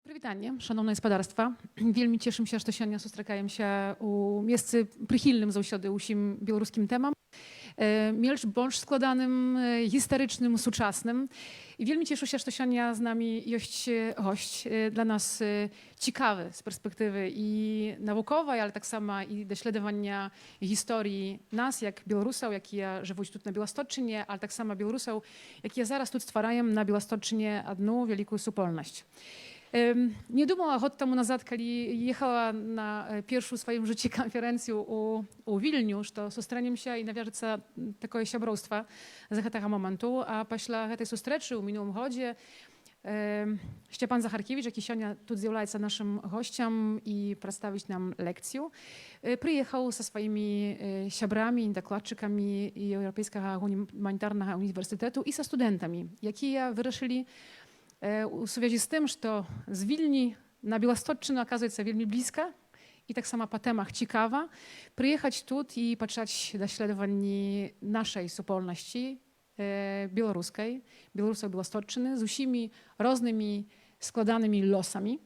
Прывітанне, шаноўнае спадарства. Вельмі цешымся, што сёння сустракаемся ў месцы прыхільным заўсёды ўсім беларускім тэмам, больш складаным, гістарычным, сучасным. І вельмі цешуся, што сёння з намі ёсць госць для нас цікавы з перспектывы і навуковай, але таксама і даследавання гісторыі нас, як беларусаў, якія жывуць тут на Беласточчыне, але таксама беларусаў, якія зараз тут ствараем на Беласточчыне адну вялікую супольнасць. Не думала год таму назад, калі ехала на першую сваім жыцці канферэнцыю у Вільню, што сустрэнемся і навяжацца такое сяброўства з гэтага моманту. А пасля гэтай сустрэчы ў мінулым годзе Сцяпан Захаркевіч, які сёння тут з'яўляецца нашым госцем і прадставіць нам лекцыю, прыехаў са сваімі сябрамі, дакладчыкамі Еўрапейскага гуманітарнага універсітэту і са студэнтамі, якія вырашылі у сувязі з тым, што з Вільні на Беласточчыну аказваецца вельмі блізка і таксама па тэмах цікава прыехаць тут і пачаць даследаванні нашай супольнасці беларускай, беларусаў Беласточчыны з усімі рознымі складанымі лёсамі.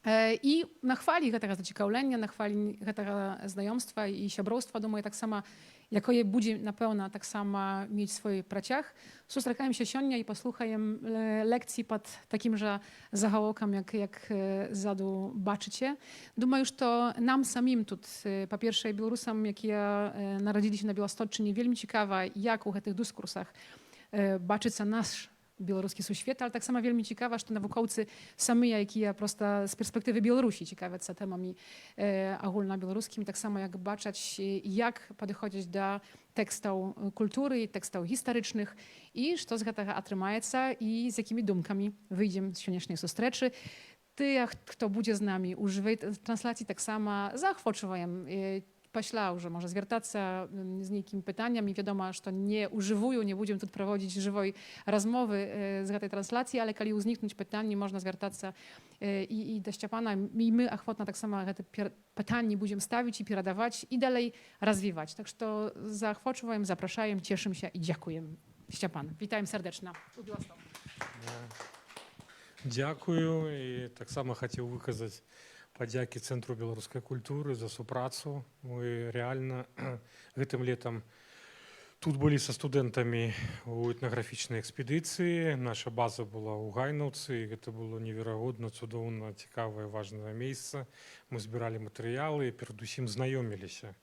І на хвалі гэтага зацікаўлення, на хвалі гэтага знаёмства і сяброўства, думаю, таксама якое будзе, напэўна, таксама мець свой працяг. Сустракаемся сёння і паслухаем лекцыі пад такім жа загалоўкам, як ззаду бачыце. Думаю, што нам самім тут, па-першае, беларусам, якія нарадзіліся на Беласточчыне, вельмі цікава, як у гэтых дыскурсах бачыцца наш беларускі сусвет, але таксама вельмі цікава, што навукоўцы самыя, якія проста з перспектывы Беларусі цікавяцца тэмамі агульнабеларускімі, таксама як бачаць, як падыходзяць да тэкстаў культуры, тэкстаў гістарычных і што з гэтага атрымаецца і з якімі думкамі выйдзем з сённяшняй сустрэчы. Тыя, хто будзе з намі ў жывой трансляцыі, таксама заахвочваем пасля ўжо можа звяртацца з нейкімі пытаннямі. Вядома, што не ўжывую, не будзем тут праводзіць жывой размовы з гэтай трансляцыі, але калі ўзнікнуць пытанні, можна звяртацца і да Сцяпана. І мы ахвотна таксама гэта пытанні будзем ставіць і перадаваць і далей развіваць. Так што заахвочваем, запрашаем, цешымся і дзякуем. Сцяпан, вітаем сардэчна у Беластоку. Дзякую і таксама хацеў выказаць падзякі Цэнтру беларускай культуры за супрацу. Мы рэальна гэтым летам тут былі са студэнтамі ў этнаграфічнай экспедыцыі. Наша база была ў Гайнаўцы, і гэта было неверагодна, цудоўна, цікавае, важнае месца. Мы збіралі матэрыялы і перадусім знаёміліся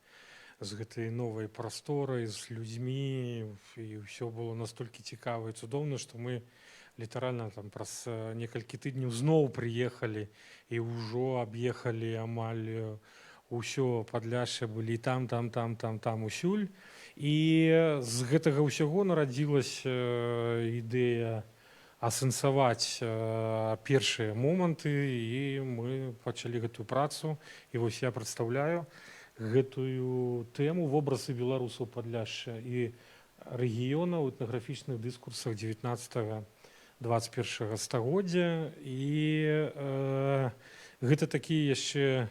з гэтай новай прасторай, з людзьмі, і ўсё было настолькі цікава і цудоўна, што мы літаральна там праз некалькі тыдняў зноў прыехалі і ўжо аб'ехалі амаль усё Падляшша, былі там, усюль. І з гэтага ўсяго нарадзілася ідэя асэнсаваць першыя моманты, і мы пачалі гэтую працу. І вось я прадстаўляю гэтую тэму вобразы беларусаў Падляшша і рэгіёна ў этнаграфічных дыскурсах 19-21 стагоддзя. І гэта такі яшчэ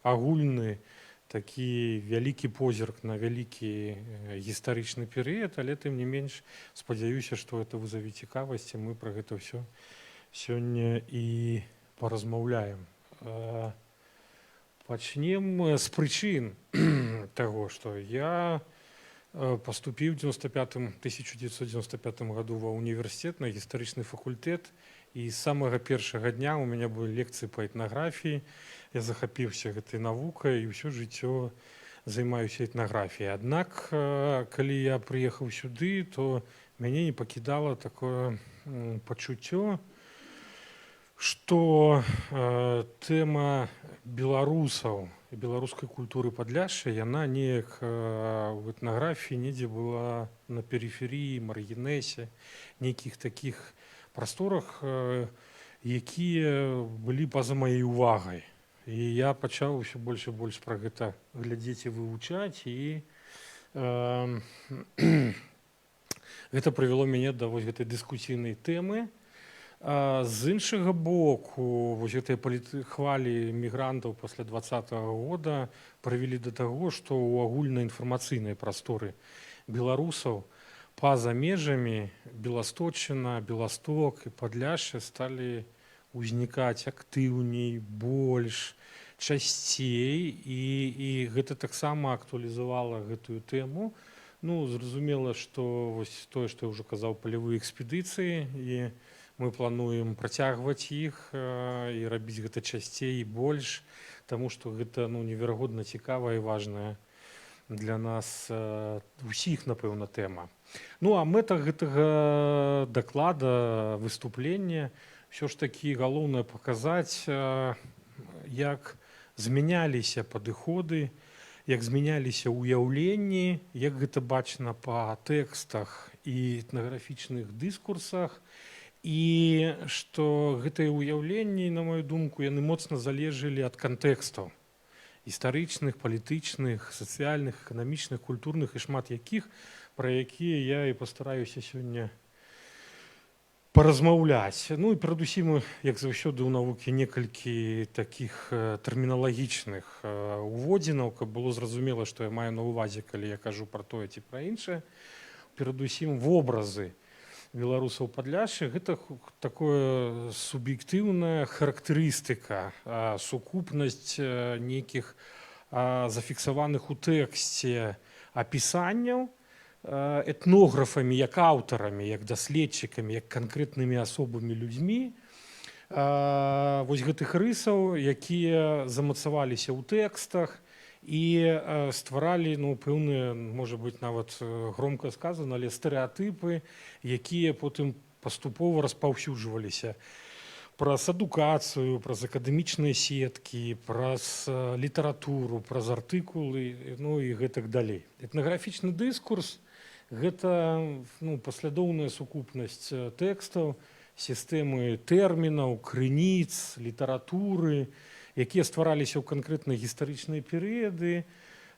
агульны, такі вялікі позірк на вялікі гістарычны перыяд, але тым не менш спадзяюся, што гэта вызаве цікавасць, і мы пра гэта ўсё сёння і паразмаўляем. Пачнем з прычын таго, што я паступіў у 1995 году ва ўніверсітэт на гістарычны факультэт, і з самага першага дня у мяне былі лекцыі па этнаграфіі. Я захапіўся гэтай навукай і ўсё жыццё займаюся этнаграфіяй. Аднак, калі я прыехаў сюды, то мяне не пакідала такое пачуццё, што тэма беларусаў і беларускай культуры Падляшша, яна неяк у этнаграфіі недзе была на перыферыі, маргінэсе, нейкіх такіх прасторах, якія былі па-за маёй увагай. І я пачаў усё больш і больш пра гэта глядзець і вывучаць, і гэта прывяло мяне да вось гэтай дыскусійнай тэмы. З іншага боку, вось гэтыя хвалі мігрантаў пасля 20-го года прывялі да таго, што ў агульнаінфармацыйнай прасторы беларусаў па-за межамі Беласточчына, Беласток і Падляшша сталі узнікаць актыўней, больш, часцей, і гэта таксама актуалізавала гэтую тэму. Ну, зразумела, што вось тое, што я ўжо казаў, палявыя экспедыцыі, і мы плануем працягваць іх і рабіць гэта часцей і больш, таму што гэта неверагодна цікавая і важная для нас усіх, напэўна, тэма. Ну, а мэта гэтага даклада, выступлення, ўсё ж такі галоўнае паказаць, як змяняліся падыходы, як змяняліся ўяўленні, як гэта бачна па тэкстах і этнаграфічных дыскурсах, і што гэтыя ўяўленні, на маю думку, яны моцна залежалі ад кантэкстаў гістарычных, палітычных, сацыяльных, эканамічных, культурных і шмат якіх, пра якія я і пастараюся сёння паразмаўляць. Ну і перадусім, як заўсёды ў навукі, некалькі такіх тэрміналагічных уводзінаў, каб было зразумела, што я маю на ўвазе, калі я кажу пра тое ці пра іншае. Перадусім, вобразы беларусаў Падляшша — гэта такое суб'ектыўная характарыстыка, сукупнасць нейкіх зафіксаваных у тэксце апісанняў этнографамі, як аўтарамі, як даследчыкамі, як канкрэтнымі асобамі людзьмі, вось гэтых рысаў, якія замацаваліся ў тэкстах і стваралі пэўныя, можа быць, нават громка сказана, але стэрэатыпы, якія потым паступова распаўсюджваліся праз адукацыю, праз акадэмічныя сеткі, праз літаратуру, праз артыкулы, ну і гэтак далей. Этнаграфічны дыскурс — гэта паслядоўная сукупнасць тэкстаў, сістэмы тэрмінаў, крыніц, літаратуры, якія ствараліся ў канкрэтныя гістарычныя перыяды,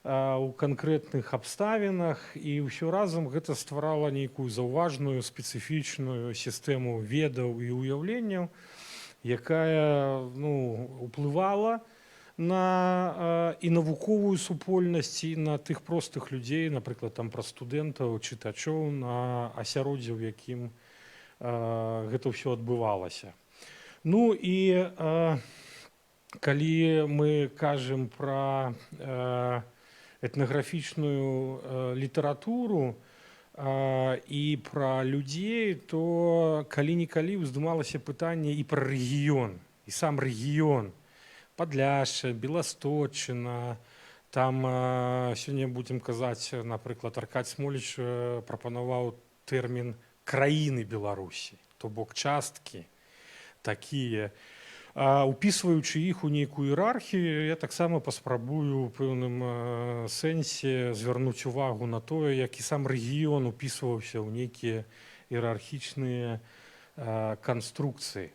у канкрэтных абставінах, і ўсё разам гэта стварала нейкую заўважную, спецыфічную сістэму ведаў і ўяўленняў, якая уплывала на і навуковую супольнасць, і на тых простых людзей, напрыклад, пра студэнтаў, чытачоў, на асяроддзе, у якім гэта ўсё адбывалася. Ну і калі мы кажам пра этнаграфічную літаратуру і пра людзей, то калі-нікалі ўздымалася пытанне і пра рэгіён, і сам рэгіён Падляшша, Беласточчына. Там сёння будзем казаць, напрыклад, Аркадзь Смоліч прапанаваў тэрмін краіны Беларусі, то бок часткі такія. Упісваючы іх у нейкую іерархію, я таксама паспрабую ў пэўным сэнсе звярнуць увагу на тое, як і сам рэгіён упісваўся ў нейкія іерархічныя канструкцыі.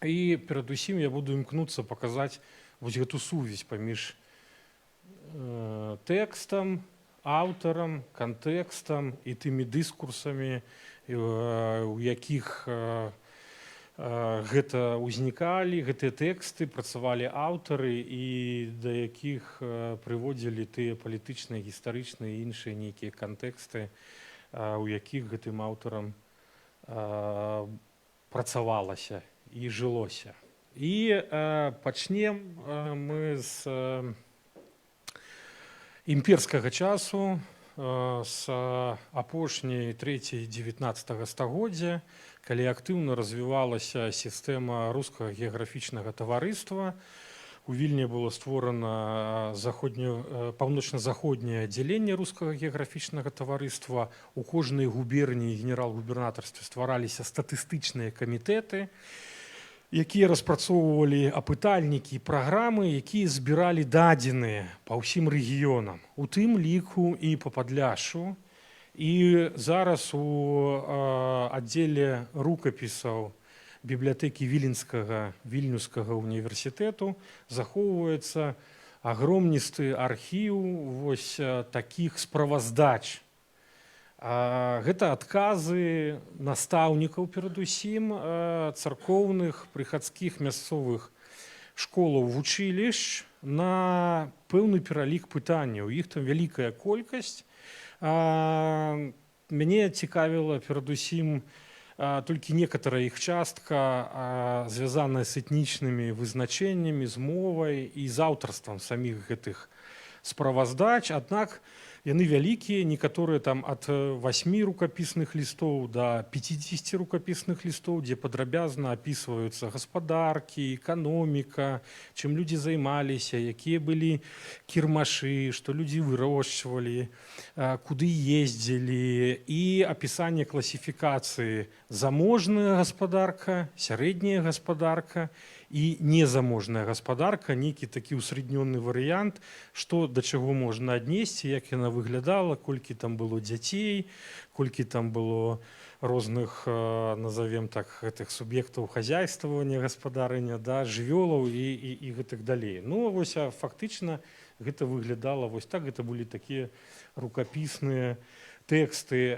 І перадусім я буду імкнуцца паказаць вось гэту сувязь паміж тэкстам, аўтарам, кантэкстам і тымі дыскурсамі, у якіх гэта ўзнікалі, гэтыя тэксты, працавалі аўтары і да якіх прыводзілі тыя палітычныя, гістарычныя і іншыя нейкія кантэксты, у якіх гэтым аўтарам працавалася і жылося. І пачнем мы з імперскага часу, з апошняй трэцяй 19 стагоддзя, калі актыўна развівалася сістэма рускага геаграфічнага таварыства. У Вільні было створана паўночна-заходняе аддзяленне рускага геаграфічнага таварыства. У кожнай губерніі і генерал-губернатарстве ствараліся статыстычныя камітэты, якія распрацоўвалі апытальнікі і праграмы, якія збіралі дадзеныя па ўсім рэгіёнам, у тым ліку і па Падляшшу. І зараз у аддзеле рукапісаў бібліятэкі Вільнюскага універсітэту захоўваецца агромністы архіў вось такіх справаздач. Гэта адказы настаўнікаў, перадусім, царкоўных, прыхадскіх, мясцовых школаў, вучылішч на пэўны пералік пытанняў. Іх там вялікая колькасць. Мяне цікавіла перадусім толькі некаторая іх частка звязаная з этнічнымі вызначэннямі, з мовай і з аўтарствам саміх гэтых справаздач, аднак яны вялікія, некаторыя там ад 8 рукапісных лістоў да 50 рукапісных лістоў, дзе падрабязна апісваюцца гаспадаркі, эканоміка, чым людзі займаліся, якія былі кірмашы, што людзі вырошчвалі, куды ездзілі, і апісанне класіфікацыі заможная гаспадарка, сярэдняя гаспадарка і незаможная гаспадарка, нейкі такі усреднённы варыянт, што да чаго можна аднесці, як яна выглядала, колькі там было дзяцей, колькі там было розных, назовем так, гэтых суб'ектаў хазяйствавання, гаспадарання, да, жывёлаў і гэтых далей. Ну, вось, фактычна гэта выглядала вось так, гэта былі такія рукапісныя тэксты.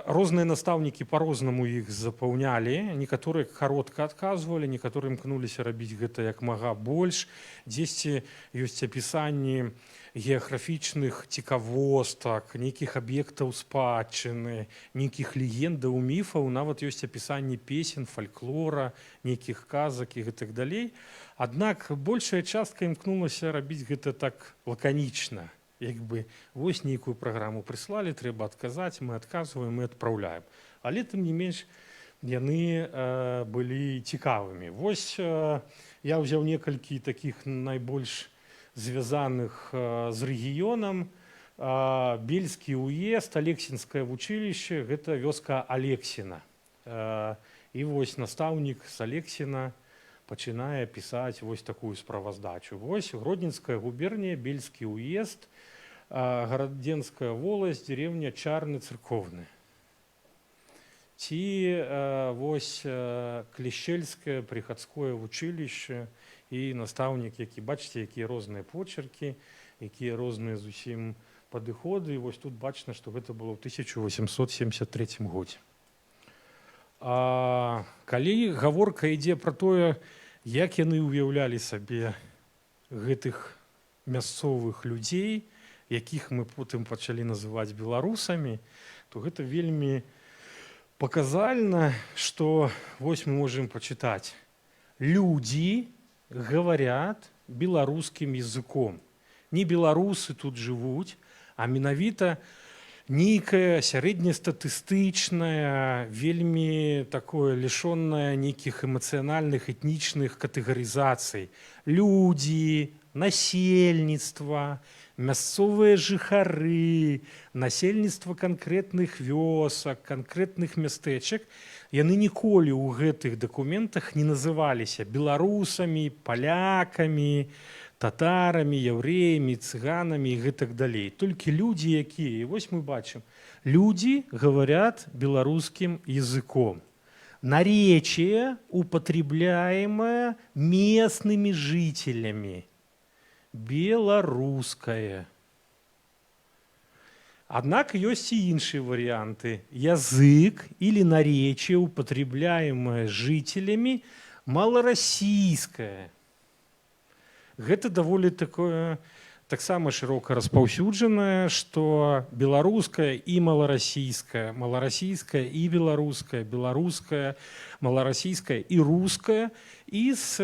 Розныя настаўнікі па-рознаму іх запаўнялі, некаторыя каротка адказвалі, некаторыя імкнуліся рабіць гэта як мага больш. Дзесьці ёсць апісанні геаграфічных цікавостак, нейкіх аб'ектаў спадчыны, нейкіх легендаў, міфаў, нават ёсць апісанні песен, фальклора, нейкіх казак і гэтак далей. Аднак большая частка імкнулася рабіць гэта так лаканічна. Як бы вось нейкую праграму прыслалі, трэба адказаць, мы адказваем і адпраўляем. Але тым не менш яны былі цікавымі. Вось я ўзяў некалькі такіх найбольш звязаных з рэгіёнам. Бельскі уезд, Алексінскае вучылішча, гэта вёска Алексіна. І вось настаўнік з Алексіна пачынае пісаць вось такую справаздачу. Вось Гродненская губернія, Бельскі уезд, Гарадзенская воласць, деревня Чарны церковны. Ці вось Клішчэльскае прыхадское вучылішча і настаўнік, які, бачыце, якія розныя почеркі, якія розныя зусім падыходы. І вось тут бачна, што гэта было ў 1873 годзе. Калі гаворка ідзе пра тое, як яны ўяўлялі сабе гэтых мясцовых людзей, якіх мы потым пачалі называць беларусамі, то гэта вельмі паказальна, што вось мы можам пачытаць. Людзі говорят беларускім языком. Не беларусы тут жывуць, а менавіта нейкае сярэднестатыстычнае, вельмі такое лішонае нейкіх эмацыянальных, этнічных катэгарызацый. Людзі, насельніцтва, мясцовыя жыхары, насельніцтва канкрэтных вёсак, канкрэтных мястэчак, яны ніколі ў гэтых дакументах не называліся беларусамі, палякамі, татарамі, яўрэямі, цыганамі і гэтак далей. Толькі людзі якія, вось мы бачым, людзі говорят беларускім языком. Наречие, употребляемое местными жителями. Беларускае. Аднак ёсць і іншыя варыянты. Язык или наречие, употребляемое жителями, малароссийскае. Гэта даволі такое таксама шырока распаўсюджанае, што беларускае і малароссійскае, малароссійскае і беларускае, беларускае, малароссійскае і рускае, і з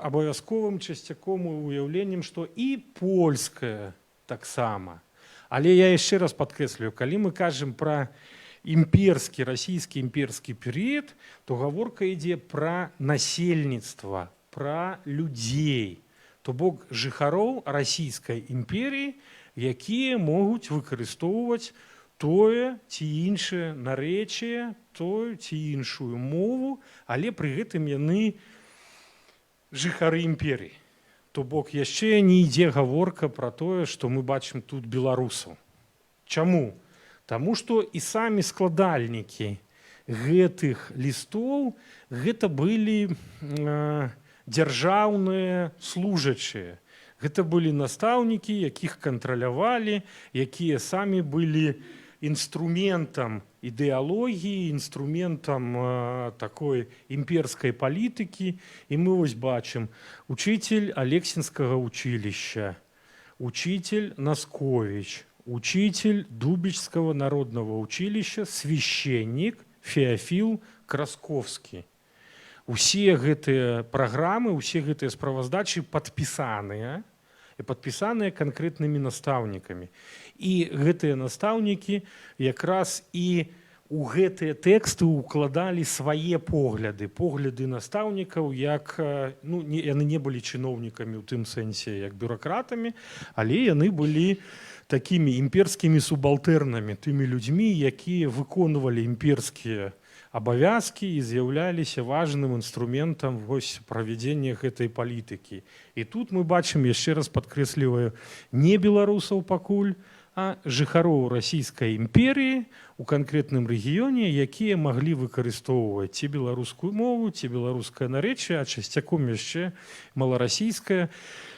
абавязковым часцяком уяўленнем, што і польскае таксама. Але я яшчэ раз падкрэслюю, калі мы кажам пра імперскі, расійскі імперскі перыяд, то гаворка ідзе пра насельніцтва, пра людзей. То бок жыхароў расійскай імперіі, якія могуць выкарыстоўваць тое ці іншае нарэчие, тую ці іншую мову, але пры гэтым яны жыхары імперіі. То бок яшчэ не ідзе гаворка пра тое, што мы бачым тут беларусаў. Чаму? Таму што і самі складальнікі гэтых лістоў гэта былі дзяржаўныя служачыя. Гэта былі настаўнікі, якіх кантралявалі, якія самі былі інструментам ідэалогіі, інструментам такой імперскай палітыкі. І мы вось бачым учитель Алексінскага училища, учитель Наскович, учитель Дубичского народного училища, священник Феафіл Красковскі. Усе гэтыя праграмы, усе гэтыя справаздачы падпісаныя, і падпісаныя канкрэтнымі настаўнікамі. І гэтыя настаўнікі якраз і у гэтыя тэксты ўкладалі свае погляды настаўнікаў, як яны не былі чыноўнікамі ў тым сэнсе як бюракратамі, але яны былі такімі імперскімі субалтэрнамі, тымі людзьмі, якія выконвалі імперскія абавязкі і з'яўляліся важным інструментам правядзення гэтай палітыкі. І тут мы бачым, яшчэ раз падкрэсліваю, не беларусаў пакуль, а жыхароў расійскай імперіі у канкрэтным рэгіёне, якія маглі выкарыстоўваць ці беларускую мову, ці беларускае нарэчча, а часцяком яшчэ маларасійскае,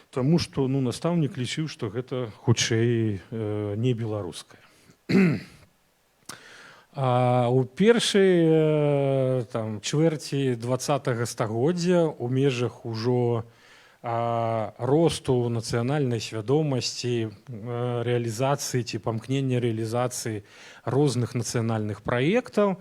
таму што настаўнік лічыў, што гэта хутчэй не беларускае. У першай чвэрці 20-го стагоддзя у межах ужо росту нацыянальнай свядомасці, рэалізацыі ці памкнення рэалізацыі розных нацыянальных праектаў,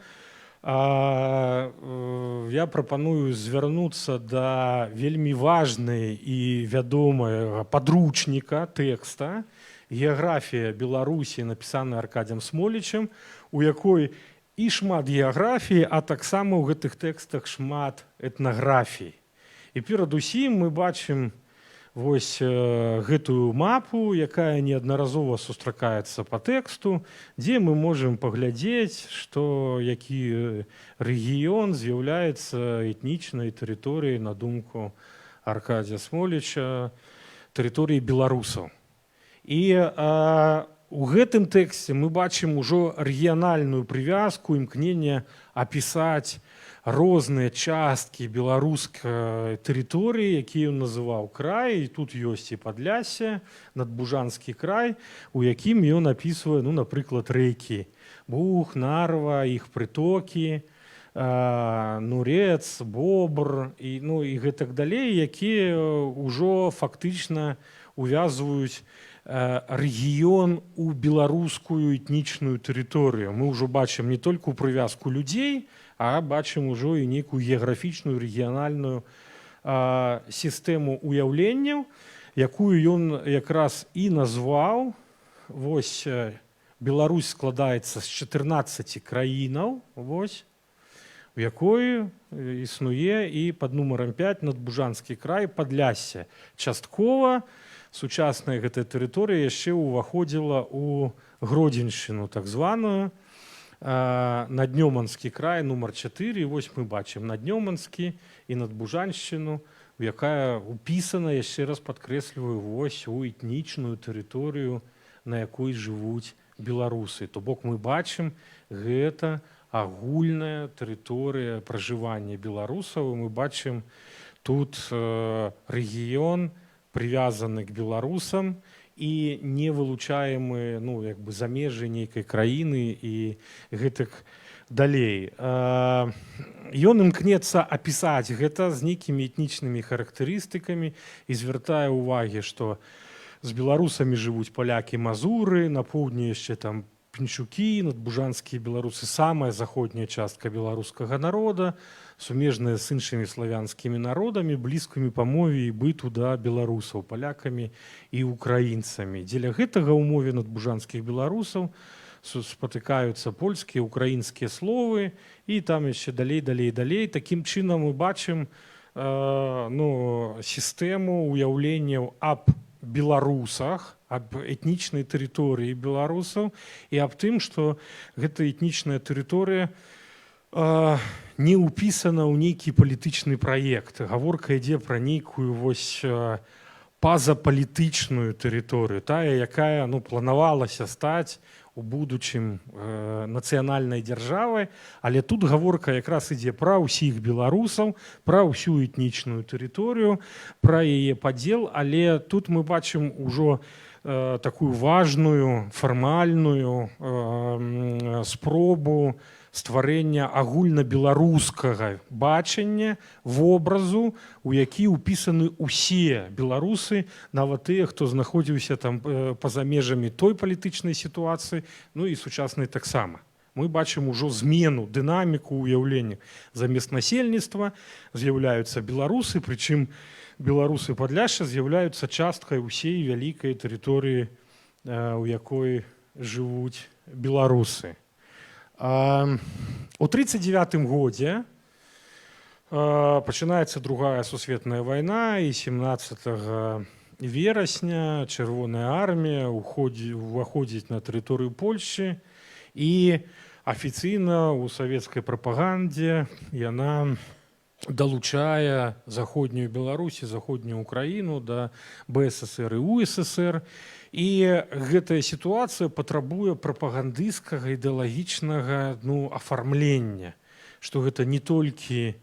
я прапаную звярнуцца да вельмі важнай і вядомага падручніка тэкста «Геаграфія Беларусі», напісаная Аркадзем Смолічем, у якой і шмат геаграфіі, а таксама ў гэтых тэкстах шмат этнаграфій. І перадусім мы бачым вось гэтую мапу, якая неаднаразова сустракаецца па тэксту, дзе мы можам паглядзець, што які рэгіён з'яўляецца этнічнай тэрыторыяй, на думку Аркадзя Смоліча, тэрыторыі беларусаў. І у гэтым тэксце мы бачым ужо рэгіянальную прывязку, імкненне апісаць розныя часткі беларускай тэрыторыі, якія ён называў край, і тут ёсць і Падляссе, Надбужанскі край, у якім ён апісвае, напрыклад, рэкі Буг, Нарва, іх прытокі, Нурец, Бобр і гэтак далей, якія ўжо фактычна увязваюць рэгіён у беларускую этнічную тэрыторыю. Мы ўжо бачым не толькі ў прывязку людзей, а бачым ужо і нейкую геаграфічную рэгіянальную сістэму уяўленняў, якую ён якраз і назваў. Вось Беларусь складаецца з 14 краінаў, вось, у якой існуе і пад нумарам 5 Надбужанскі край, Падляссе. Часткова сучасная гэтая тэрыторыя яшчэ ўваходзіла ў Гродзеншчыну, так званую, Наднёманскі край, нумар 4, вось мы бачым Наднёманскі і Надбужаншчыну, якая упісана, яшчэ раз падкрэсліваю, вось у этнічную тэрыторыю, на якой жывуць беларусы. То бок мы бачым, гэта агульная тэрыторыя пражывання беларусаў, мы бачым тут рэгіён, прывязаны к беларусам і не вылучаемы за межы нейкай краіны і гэтак далей. Ён імкнецца апісаць гэта з нейкімі этнічнымі характарыстыкамі і звяртае ўвагі, што з беларусамі жывуць палякі, мазуры, на поўдні яшчэ там пінчукі, надбужанскія беларусы, самая заходняя частка беларускага народа, сумежная з іншымі славянскімі народамі, блізкімі па мове і быту да беларусаў, палякамі і украінцамі. Дзеля гэтага ў мове надбужанскіх беларусаў спатыкаюцца польскія, украінскія словы, і там яшчэ далей. Такім чынам мы бачым сістэму уяўленняў аб беларусах, аб этнічнай тэрыторыі беларусаў і аб тым, што гэта этнічная тэрыторыя не ўпісана ў нейкі палітычны праект. Гаворка ідзе пра нейкую пазапалітычную тэрыторыю, тая, якая планавалася стаць у будучым нацыянальнай дзяржавай, але тут гаворка якраз ідзе пра ўсіх беларусаў, пра ўсю этнічную тэрыторыю, пра яе падзел, але тут мы бачым ужо такую важную фармальную спробу стварэння агульнабеларускага бачання, вобразу, у які ўпісаны ўсе беларусы, нават тыя, хто знаходзіўся там па-за межамі той палітычнай сітуацыі, і сучаснай таксама. мы бачым ужо змену, дынаміку ўяўлення. Замест насельніцтва з'яўляюцца беларусы, прычым беларусы Падляшша з'яўляюцца часткай усей вялікай тэрыторыі, у якой жывуць беларусы. У 1939 годзе пачынаецца другая сусветная вайна, і 17 верасня Чырвоная армія уваходзіць на тэрыторыю Польшчы, і афіцыйна ў савецкай прапагандзе яна далучае заходнюю Беларусь і заходнюю Украіну да БССР і УССР. І гэтая сітуацыя патрабуе прапагандысцкага ідэалагічнага афармлення, што гэта не толькі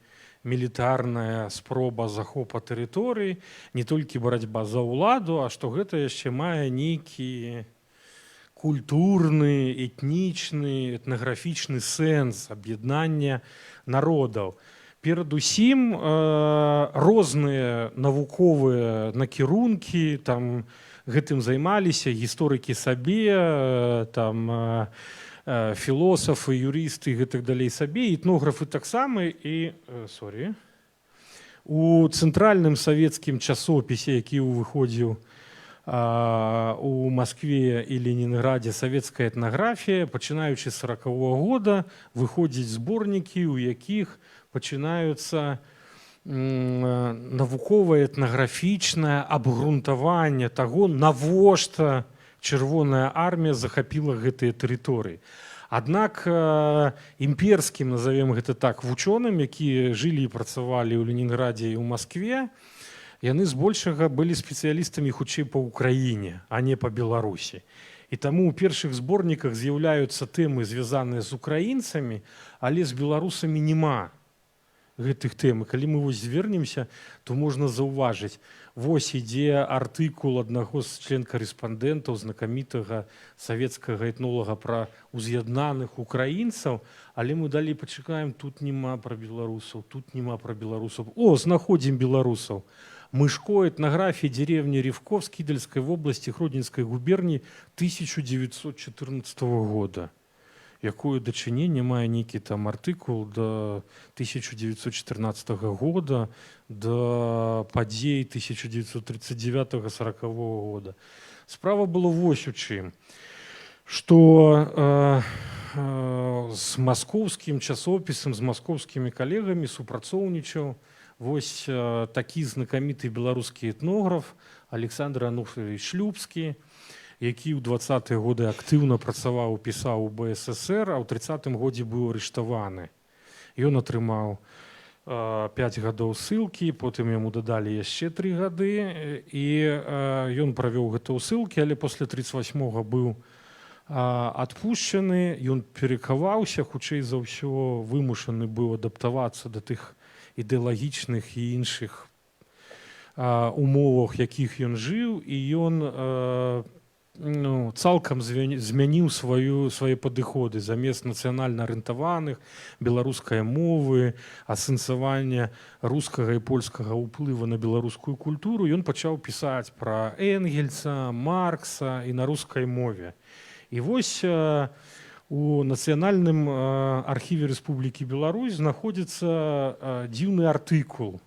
мілітарная спроба захопа тэрыторыі, не толькі барацьба за ўладу, а што гэта яшчэ мае нейкі культурны, этнічны, этнаграфічны сэнс аб'яднання народаў. Перадусім розныя навуковыя накірункі там гэтым займаліся гісторыкі сабе, там філосафы, юрысты, гэтак далей сабе, этнографы таксама. І у цэнтральным савецкім часопісе, які выходзіў у Маскве і Ленінградзе, савецкая этнаграфія, пачынаючы з 40-го года выходзяць зборнікі, у якіх пачынаюцца навуковае этнаграфічнае абгрунтаванне таго, навошта Чырвоная армія захапіла гэтыя тэрыторыі. Аднак імперскім, назовем гэта так, вучоным, якія жылі і працавалі ў Ленінградзе і ў Маскве, яны збольшага былі спецыялістамі хутчэй па Украіне, а не па Беларусі. І таму ў першых зборніках з'яўляюцца тэмы, звязаныя з украінцамі, але з беларусамі няма гэтых тэм. Калі мы вось звернемся, то можна заўважыць, вось ідзе артыкул аднаго з член-карэспандэнтаў знакамітага савецкага этнолага пра уз'яднаных украінцаў, але мы далей пачакаем, тут няма пра беларусаў, тут няма пра беларусаў. О, знаходзім беларусаў. Мышко, этнография деревни Ревков Скидельской области Гродненской губернии 1914 года. Якое дачыненне мае нейкі там артыкул до 1914 года, до падзей 1939-40 года. Справа было вось у чым, што з маскоўскім часопісам, з маскоўскімі калегамі супрацоўнічаў вось такі знакаміты беларускі этнограф Александр Ануфрыевич Шлюбскі, які ў 20-е годы актыўна працаваў, пісаў у БССР, а ў 30-м годзе быў арыштаваны. Ён атрымаў 5 гадоў ссылкі, потым яму дадалі яшчэ 3 гады, і ён правёў гэта ў ссылкі, але пасля 38-го быў адпушчаны, ён перакаваўся, хутчэй за ўсё вымушаны быў адаптавацца да тых ідэалагічных і іншых умовах, якіх ён жыў, і ён цалкам змяніў свае падыходы. Замест нацыянальна арыентаваных, беларускай мовы, асэнсавання рускага і польскага ўплыву на беларускую культуру, ён пачаў пісаць пра Энгельса, Маркса і на рускай мове. І вось у Нацыянальным архіве Рэспублікі Беларусь знаходзіцца дзіўны артыкул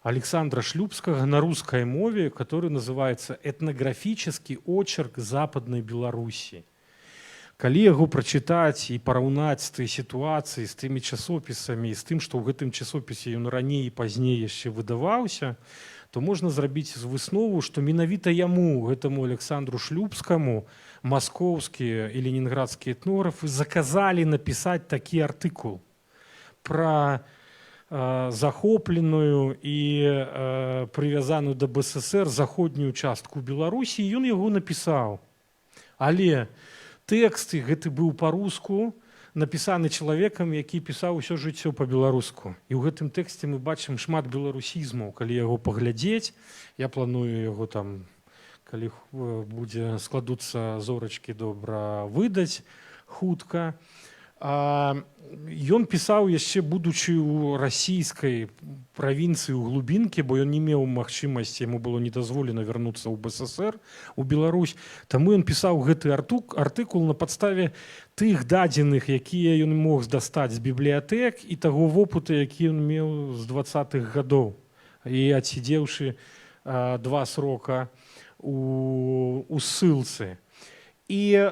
Александра Шлюбскага на русской мове, который называется «Этнографический очерк Западной Беларуси». Калі яго прачытаць і параўнаць з той сітуацыі, з тымі часопісамі, з тым, што ў гэтым часопісе ён раней і пазней яшчэ выдаваўся, то можна зрабіць выснову, што менавіта яму, гэтаму Александру Шлюбскаму, маскоўскія і ленінградскія этнографы заказалі напісаць такі артыкул пра захопленую і прывязаную да БССР заходнюю частку Беларусі, і ён яго напісаў. Але тэкст гэты быў па-руску, напісаны чалавекам, які пісаў усё жыццё па-беларуску. І ў гэтым тэксце мы бачым шмат беларусізмаў. Калі яго паглядзець, я планую яго там, калі будзе складуцца зорачкі, добра выдаць хутка. Ён пісаў яшчэ будучы ў расійскай правінцыі ў глубінкі, бо ён не меў магчымасці, яму было не дазволена вярнуцца ў БССР, у Беларусь. Таму ён пісаў гэты артыкул на падставе тых дадзеных, якія ён мог дастаць з бібліятэк і таго вопыту, які ён меў з 20-х гадоў. І адсідзеўшы 2 срока у ссылцы. І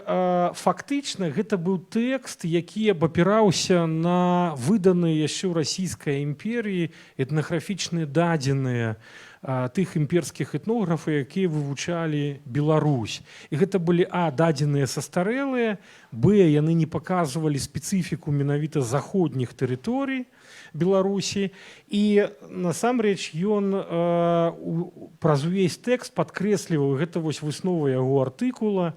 фактычна гэта быў тэкст, які абапіраўся на выданыя яшчэ ў расійскай імперіі этнаграфічныя дадзеныя тых імперскіх этнографаў, якія вывучалі Беларусь. І гэта былі дадзеныя састарэлыя, яны не паказвалі спецыфіку менавіта заходніх тэрыторый Беларусі. І насамрэч ён праз увесь тэкст падкрэсліваў, гэта вось выснова яго артыкула,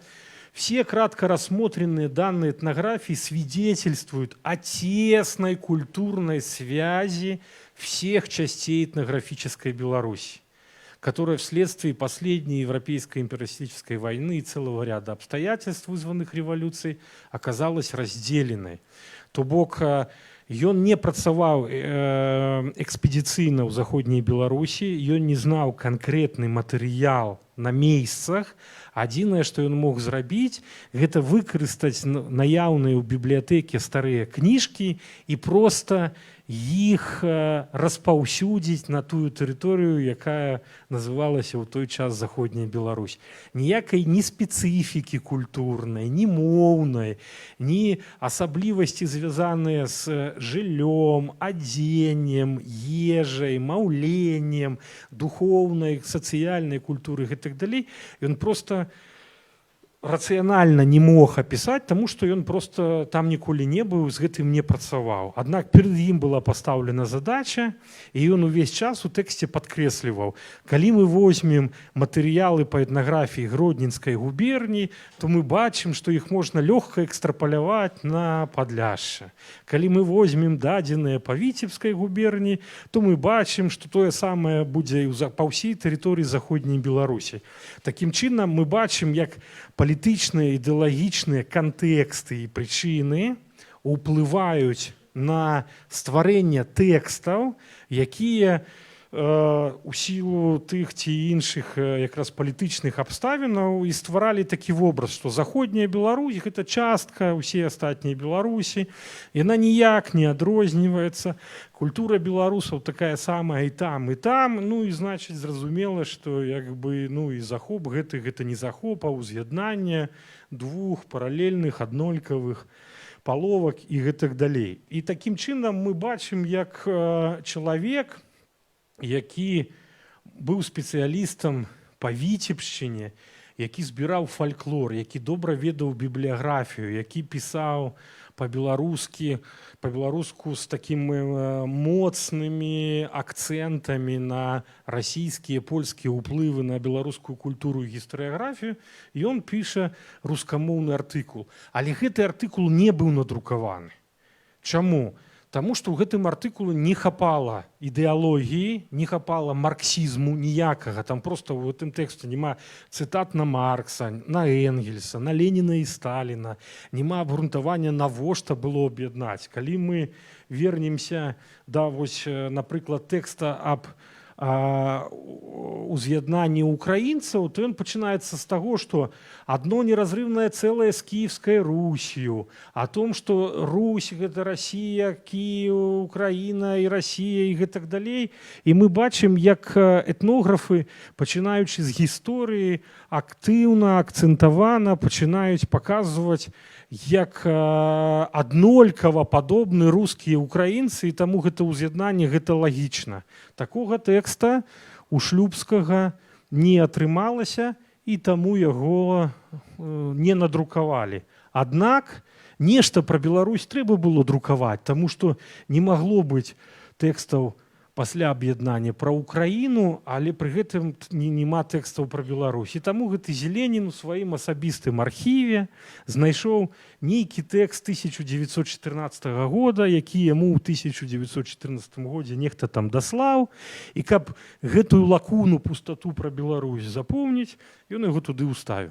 все кратко рассмотренные данные этнографии свидетельствуют о тесной культурной связи всех частей этнографической Беларуси, которая вследствие последней европейской империалистической войны и целого ряда обстоятельств, вызванных революцией, оказалась разделенной. То бок, ён не працаваў экспедыцыйна ў заходняй Беларусі, ён не знаў канкрэтны матэрыял на месцах. Адзінае, што ён мог зрабіць, гэта выкарыстаць наяўныя ў бібліятэке старыя кніжкі і проста іх распаўсюдзіць на тую тэрыторыю, якая называлася ў той час заходняя Беларусь. Ніякай ні спецыфікі культурнай, ні моўнай, ні асаблівасці, звязаныя з жыллём, адзеннем, ежай, маўленнем, духоўнай, сацыяльнай культуры і так далей. Ён проста рацыянальна не мог апісаць, таму што ён проста там ніколі не быў, з гэтым не працаваў. Аднак перад ім была пастаўлена задача, і ён увесь час у тэксце падкрэсліваў: калі мы возьмем матэрыялы па этнаграфіі Гродненскай губерніі, то мы бачым, што іх можна лёгка экстрапаляваць на Падляшша. Калі мы возьмем дадзеныя па Віцебскай губерніі, то мы бачым, што тое самае будзе па ўсей тэрыторыі заходняй Беларусі. Такім чынам мы бачым, як палітычныя ідэалагічныя кантэксты і прычыны ўплываюць на стварэнне тэкстаў, якія у сілу тых ці іншых якраз палітычных абставінаў і стваралі такі вобраз, што заходняя Беларусь – гэта частка ўсей астатняй Беларусі, яна ніяк не адрозніваецца, культура беларусаў такая самая і там, ну і значыць зразумела, што як бы, ну і захоп гэта не захоп, а ўз'яднанне двух паралельных аднолькавых паловак і гэтак далей. І такім чынам мы бачым, як чалавек, які быў спецыялістам па Віцебшчыне, які збіраў фальклор, які добра ведаў бібліяграфію, які пісаў па-беларуску з такімі моцнымі акцэнтамі на расійскія, польскія ўплывы на беларускую культуру і гістарыяграфію, ён піша рускамоўны артыкул. Але гэты артыкул не быў надрукаваны. Чаму? Таму што ў гэтым артыкуле не хапала ідэалогіі, не хапала марксізму ніякага. Там проста ў гэтым тэксце няма цытат на Маркса, на Энгельса, на Леніна і Сталіна. Няма абгрунтавання, навошта было аб'яднаць. Калі мы вернемся да, вось, напрыклад, тэкста аб уз'яднанні украінцаў, то ён пачынаецца з таго, што адно неразрывнае цэлае з Кіевскай Русью, о том, што Русь – гэта Расія, Кіев, Украіна і Расія і гэтак далей. І мы бачым, як этнографы, пачынаючы з гісторыі, актыўна, акцэнтавана пачынаюць паказваць, як аднолькава падобны рускія украінцы, і таму гэта ўз'яднанне, гэта лагічна. Такога тэкста у Шлюбскага не атрымалася, і таму яго не надрукавалі. Аднак нешта пра Беларусь трэба было друкаваць, таму што не магло быць тэкстаў пасля аб'яднання пра Украіну, але пры гэтым няма тэкстаў пра Беларусь. І таму гэты Зеленін у сваім асабістым архіве знайшоў нейкі тэкст 1914 года, які яму ў 1914 годзе нехта там даслаў, і каб гэтую лакуну, пустату пра Беларусь запомніць, ён яго туды ўставіў.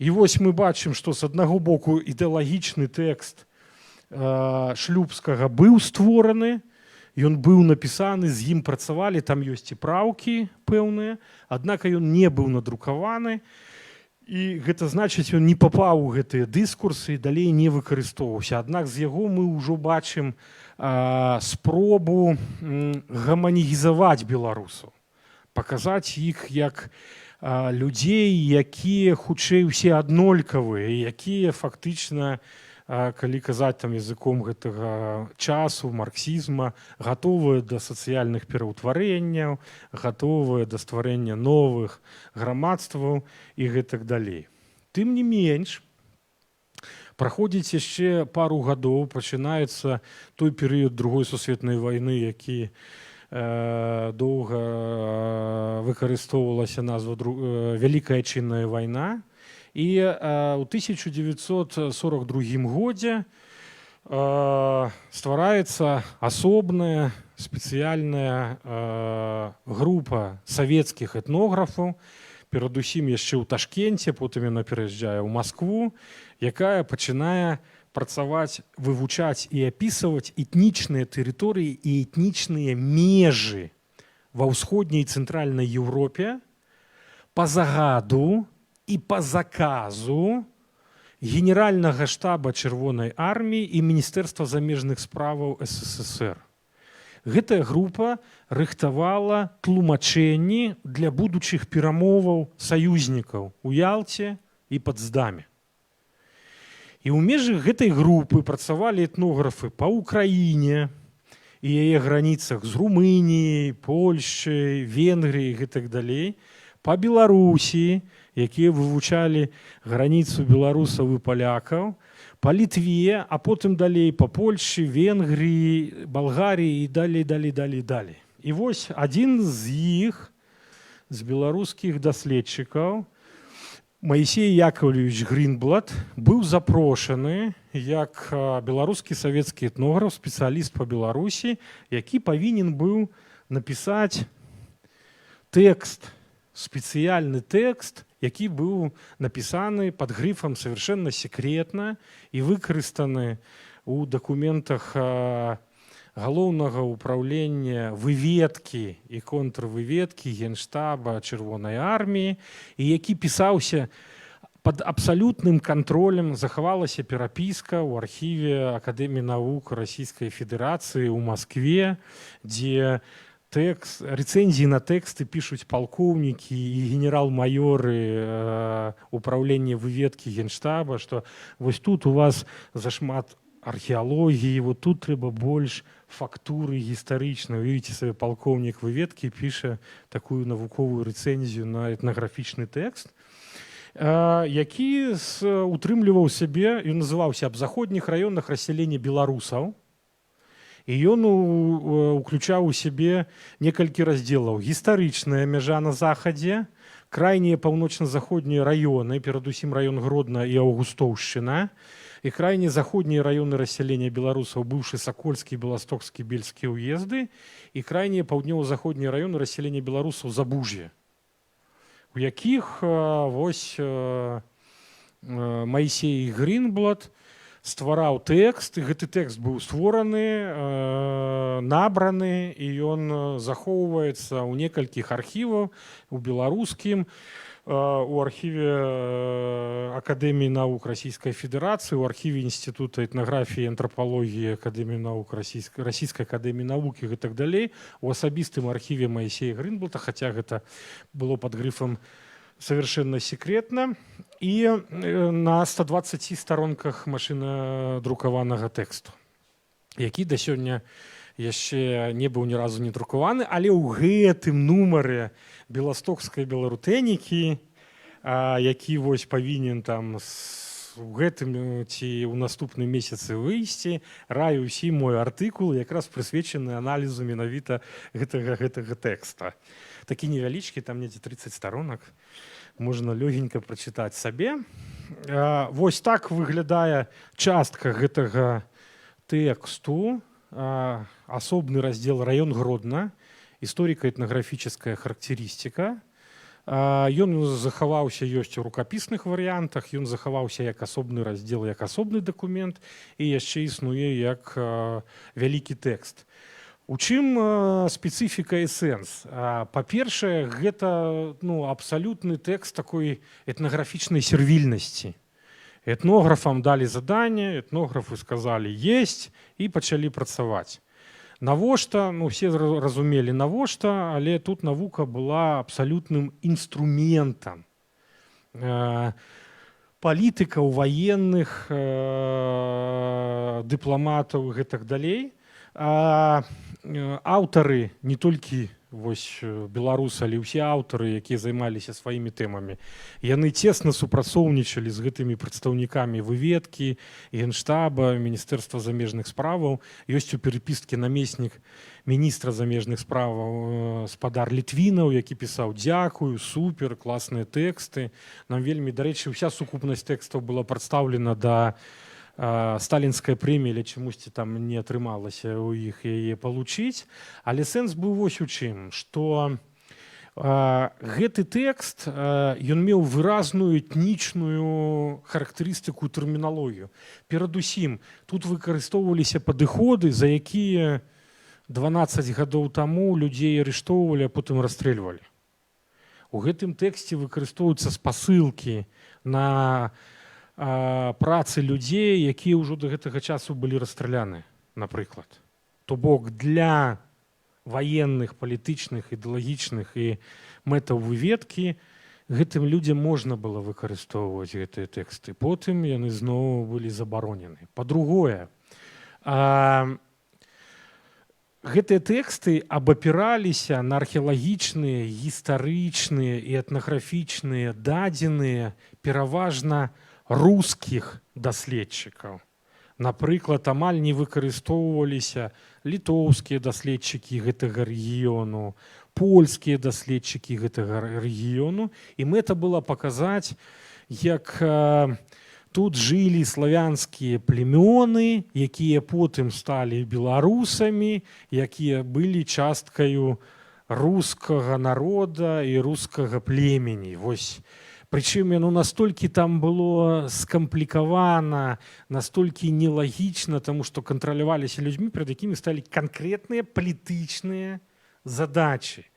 І вось мы бачым, што з аднаго боку ідэалагічны тэкст Шлюбскага быў створаны, ён быў напісаны, з ім працавалі, там ёсць і праўкі пэўныя, аднак ён не быў надрукаваны, і гэта значыць, ён не папаў у гэтыя дыскурсы і далей не выкарыстоўваўся. Аднак з яго мы ўжо бачым спробу гаманізаваць беларусаў, паказаць іх як людзей, якія хутчэй усе аднолькавыя, якія фактычна, калі казаць там языком гэтага часу, марксізма, гатовыя да сацыяльных пераўтварэнняў, гатовыя да стварэння новых грамадстваў і гэтак далей. Тым не менш, праходзіць яшчэ пару гадоў, пачынаецца той перыяд Другой сусветнай вайны, які доўга выкарыстоўвалася назва Вялікая Айчынная вайна. І ў 1942 годзе ствараецца асобная спецыяльная група савецкіх этнографаў, перадусім яшчэ ў Ташкенце, потым яна пераязджае ў Маскву, якая пачынае працаваць, вывучаць і апісваць этнічныя тэрыторыі і этнічныя межы ва ўсходняй і цэнтральнай Еўропе па загаду і па заказу Генеральнага штаба Чырвонай арміі і Міністэрства замежных справаў СССР. Гэтая група рыхтавала тлумачэнні для будучых перамоваў саюзнікаў у Ялце і Потсдаме. І ў межах гэтай групы працавалі этнографы па Ўкраіне і яе граніцах з Румыніяй, Польшчай, Венгрыяй і гэтак далей, па Беларусі, якія вывучалі граніцу беларусаў і палякаў, па Літве, а потым далей па Польшчы, Венгрыі, Балгарыі і далей. І вось адзін з іх, з беларускіх даследчыкаў, Маісей Яковлевич Грінблат, быў запрошаны як беларускі савецкі этнограф, спецыяліст па Беларусі, які павінен быў напісаць тэкст, спецыяльны тэкст, які быў напісаны пад грыфам совершенно секретна і выкарыстаны ў дакументах галоўнага ўпраўлення выведкі і контрвыведкі Генштаба Чырвонай арміі, і які пісаўся пад абсалютным кантролем. Захавалася перапіска ў архіве Акадэміі навук Расійскай Федэрацыі ў Маскве, дзе рэцэнзіі на тэксты пішуць палкоўнікі і генерал-маёры управлення выведкі Генштаба, што вось тут у вас зашмат археалогіі, вот тут трэба больш фактуры гістарычнай. Уявіце сабе, палкоўнік выведкі піша такую навуковую рэцэнзію на этнаграфічны тэкст, які утрымліваў сябе, ён называўся «Аб заходніх раёнах рассялення беларусаў». І ён уключаў у сябе некалькі раздзелаў. Гістарычная мяжа на захадзе, крайнія паўночна-заходнія раёны, перадусім раён Гродна і Аўгустоўшчына, і крайнія заходнія раёны рассялення беларусаў, быўшы Сакольскі, Беластоцкі, Бельскі ўезды, і крайнія паўднёва-заходнія раёны рассялення беларусаў Забужжя, у якіх вось Маісей Грінблат ствараў тэкст, і гэты тэкст быў створаны, набраны, і ён захоўваецца ў некалькіх архівах, у беларускім, у архіве Акадэміі навук Расійскай Федэрацыі, у архіве Інстытута этнаграфіі і антрапалогіі Акадэміі навук Расійскай Акадэміі навукі і так далей, у асабістым архіве Маісея Грінблата, хаця гэта было пад грыфам совершенно секретна, і на 120 старонках машынадрукаванага тэксту, які да сёння яшчэ не быў ні разу не друкаваны, але ў гэтым нумары беластокскай беларутэнікі, які вось павінен там у гэтым ці ў наступным месяцы выйсці, раю ўсім мой артыкул, якраз прысвечаны аналізу менавіта гэтага тэкста. Такі невялічкі, там недзе 30 старонак, можна лёгенька прачытаць сабе. Вось так выглядае частка гэтага тэксту. Асобны раздзел «Раён Гродна. Історико-этнаграфічная характарыстыка». Ён захаваўся, ёсць у рукапісных варыянтах, ён захаваўся як асобны раздзел, як асобны дакумент, і яшчэ існуе як вялікі тэкст. У чым спецыфіка і сэнс? Па-першае, гэта абсалютны тэкст такой этнаграфічнай сервільнасці. Этнографам далі заданне, этнографы сказалі «есть» і пачалі працаваць. Навошта? Все разумелі навошта, але тут навука была абсалютным інструментам. Палітыкаў, ваенных, дыпламатаў і гэтак далей. Аўтары, не толькі беларусы, але ўсе аўтары, якія займаліся сваімі тэмамі, яны цесна супрацоўнічалі з гэтымі прадстаўнікамі выведкі, генштаба, міністэрства замежных справаў. Ёсць у перапіскі намеснік міністра замежных справаў спадар Літвінаў, які пісаў «Дзякую, супер, класныя тэксты». Нам вельмі, дарэчы, уся сукупнасць тэкстаў была прадстаўлена да сталінская прэмія, але чамусьці там не атрымалася ў іх яе палучыць. Але сэнс быў вось у чым, што гэты тэкст ён меў выразную этнічную характарыстыку, тэрміналогію. Перадусім, тут выкарыстоўваліся падыходы, за якія 12 гадоў таму людзей арыштоўвалі, а потым расстрэльвалі. У гэтым тэксце выкарыстоўваюцца спасылкі на працы людзей, якія ўжо да гэтага часу былі расстраляны, напрыклад. То бок для ваенных, палітычных, ідэалагічных і мэтаў выведкі гэтым людзям можна было выкарыстоўваць гэтыя тэксты. Потым яны зноў былі забаронены. Па-другое, гэтыя тэксты абапіраліся на археалагічныя, гістарычныя і этнаграфічныя дадзеныя пераважна рускіх даследчыкаў. Напрыклад, амаль не выкарыстоўваліся літоўскія даследчыкі гэтага рэгіёну, польскія даследчыкі гэтага рэгіёну. І мэта была паказаць, як тут жылі славянскія племёны, якія потым сталі беларусамі, якія былі часткаю рускага народа і рускага племені. Вось. Прычым яно настолькі там было скамплікавана, настолькі нелагічна, таму што кантраляваліся людзьмі, перад якімі сталі канкрэтныя палітычныя задачы.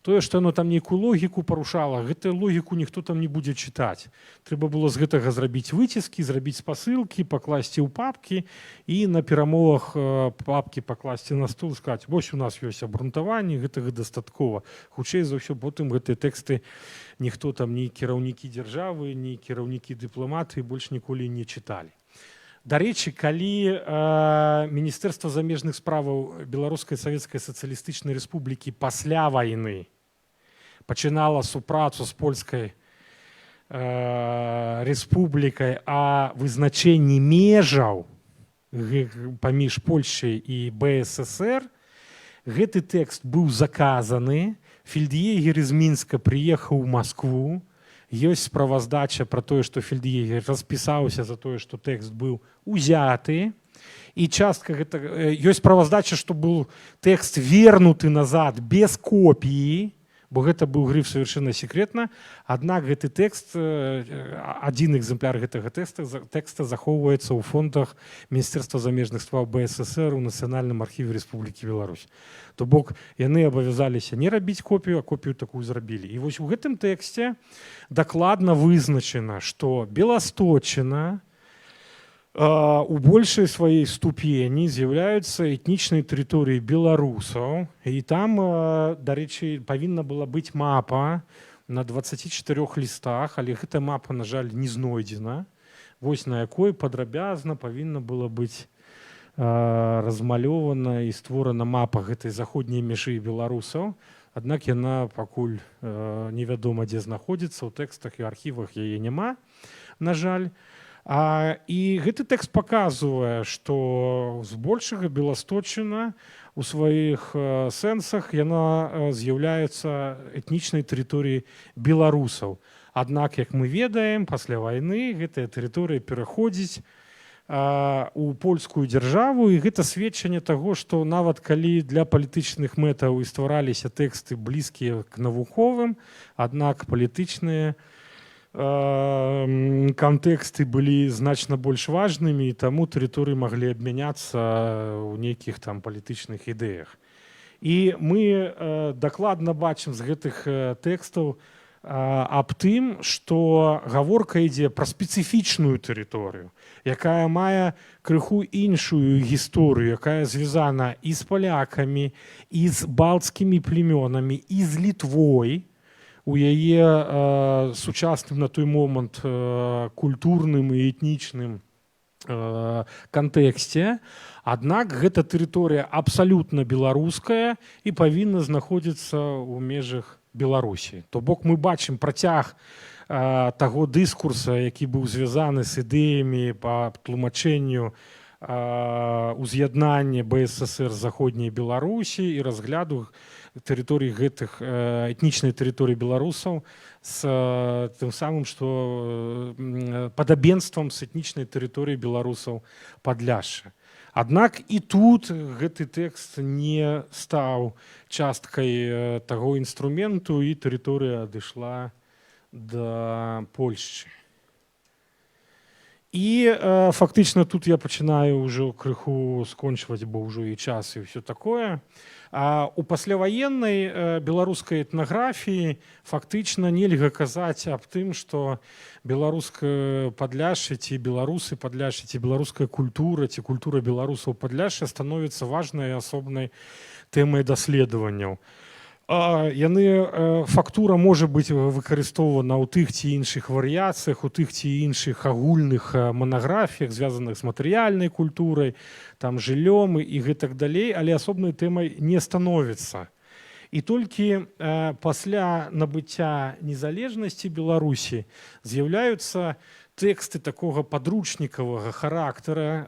Тое, што яно там нейкую логіку парушала, гэтую логіку ніхто там не будзе чытаць. Трэба было з гэтага зрабіць выціскі, зрабіць спасылкі, пакласці ў папкі і на перамовах папкі пакласці на стол, сказаць, вось у нас ёсць абгрунтаванне, гэтага дастаткова. Хутчэй за ўсё, потым гэтыя тэксты ніхто там, ні кіраўнікі дзяржавы, ні кіраўнікі дыпламаты больш ніколі не чыталі. Дарэчы, калі Міністэрства замежных справаў Беларускай Савецкай Сацыялістычнай Рэспублікі пасля вайны пачынала супрацу з польскай рэспублікай о вызначэнні межаў паміж Польшай і БССР, гэты тэкст быў заказаны, фельд'егер з Мінска прыехаў у Маскву, ёсць справаздача пра тое, што фельд'егер распісаўся за тое, што тэкст быў узяты, і частка ёсць справаздача, што быў тэкст вернуты назад без копіі, бо гэта быў грыф совершенно секретна, аднак гэты тэкст, адзін экземпляр гэтага тэкста захоўваецца ў фондах Міністэрства замежных справ БССР у Нацыянальным архіве Рэспублікі Беларусь. То бок яны абавязаліся не рабіць копію, а копію такую зрабілі. І вось у гэтым тэксце дакладна вызначана, што Беласточчына у большай сваёй ступені з'яўляюцца этнічнай тэрыторыяй беларусаў. І там, дарэчы, павінна была быць мапа на 24 лістах, але гэта мапа, на жаль, не знойдзена. Вось на якой падрабязна павінна была быць размалёвана і створана мапа гэтай заходняй мяжы беларусаў. Аднак яна пакуль невядома, дзе знаходзіцца, у тэкстах і архівах яе няма, на жаль. І гэты тэкст паказвае, што збольшага Беласточчына у сваіх сэнсах яна з'яўляецца этнічнай тэрыторыяй беларусаў. Аднак, як мы ведаем, пасля вайны гэтая тэрыторыя пераходзіць у польскую дзяржаву, і гэта сведчанне таго, што нават калі для палітычных мэтаў і ствараліся тэксты блізкія к навуковым, аднак палітычныя кантэксты былі значна больш важнымі, і таму тэрыторыі маглі абмяняцца ў нейкіх там палітычных ідэях. І мы дакладна бачым з гэтых тэкстаў аб тым, што гаворка ідзе пра спецыфічную тэрыторыю, якая мае крыху іншую гісторыю, якая звязана і з палякамі, і з балцкімі племёнамі, і з Літвой, у яе сучасным на той момант культурным і этнічным кантэксце. Аднак гэта тэрыторыя абсалютна беларуская і павінна знаходзіцца ў межах Беларусі. То бок мы бачым працяг таго дыскурса, які быў звязаны з ідэямі па тлумачэнню уз'яднання БССР з заходняй Беларусі і разгляду тэрыторый гэтых этнічнай тэрыторыі беларусаў з тым самым, што падабенствам з этнічнай тэрыторыі беларусаў Падляшша. Аднак і тут гэты тэкст не стаў часткай таго інструменту, і тэрыторыя адышла да Польшчы. І фактычна тут я пачынаю ўжо крыху скончваць, бо ўжо і час і ўсё такое. У пасляваеннай беларускай этнаграфіі фактычна нельга казаць аб тым, што беларускае Падляшша ці беларусы Падляшша ці беларуская культура ці культура беларусаў Падляшша становіцца важнай асобнай тэмай даследаванняў. Фактура можа быць выкарыстоўвана ў тых ці іншых варыяцыях, у тых ці іншых агульных манаграфіях, звязаных з матэрыяльнай культурай, там жыллём і гэтак далей, але асобнай тэмай не становіцца. І толькі пасля набыцця незалежнасці Беларусі з'яўляюцца тэксты такога падручнікавага характара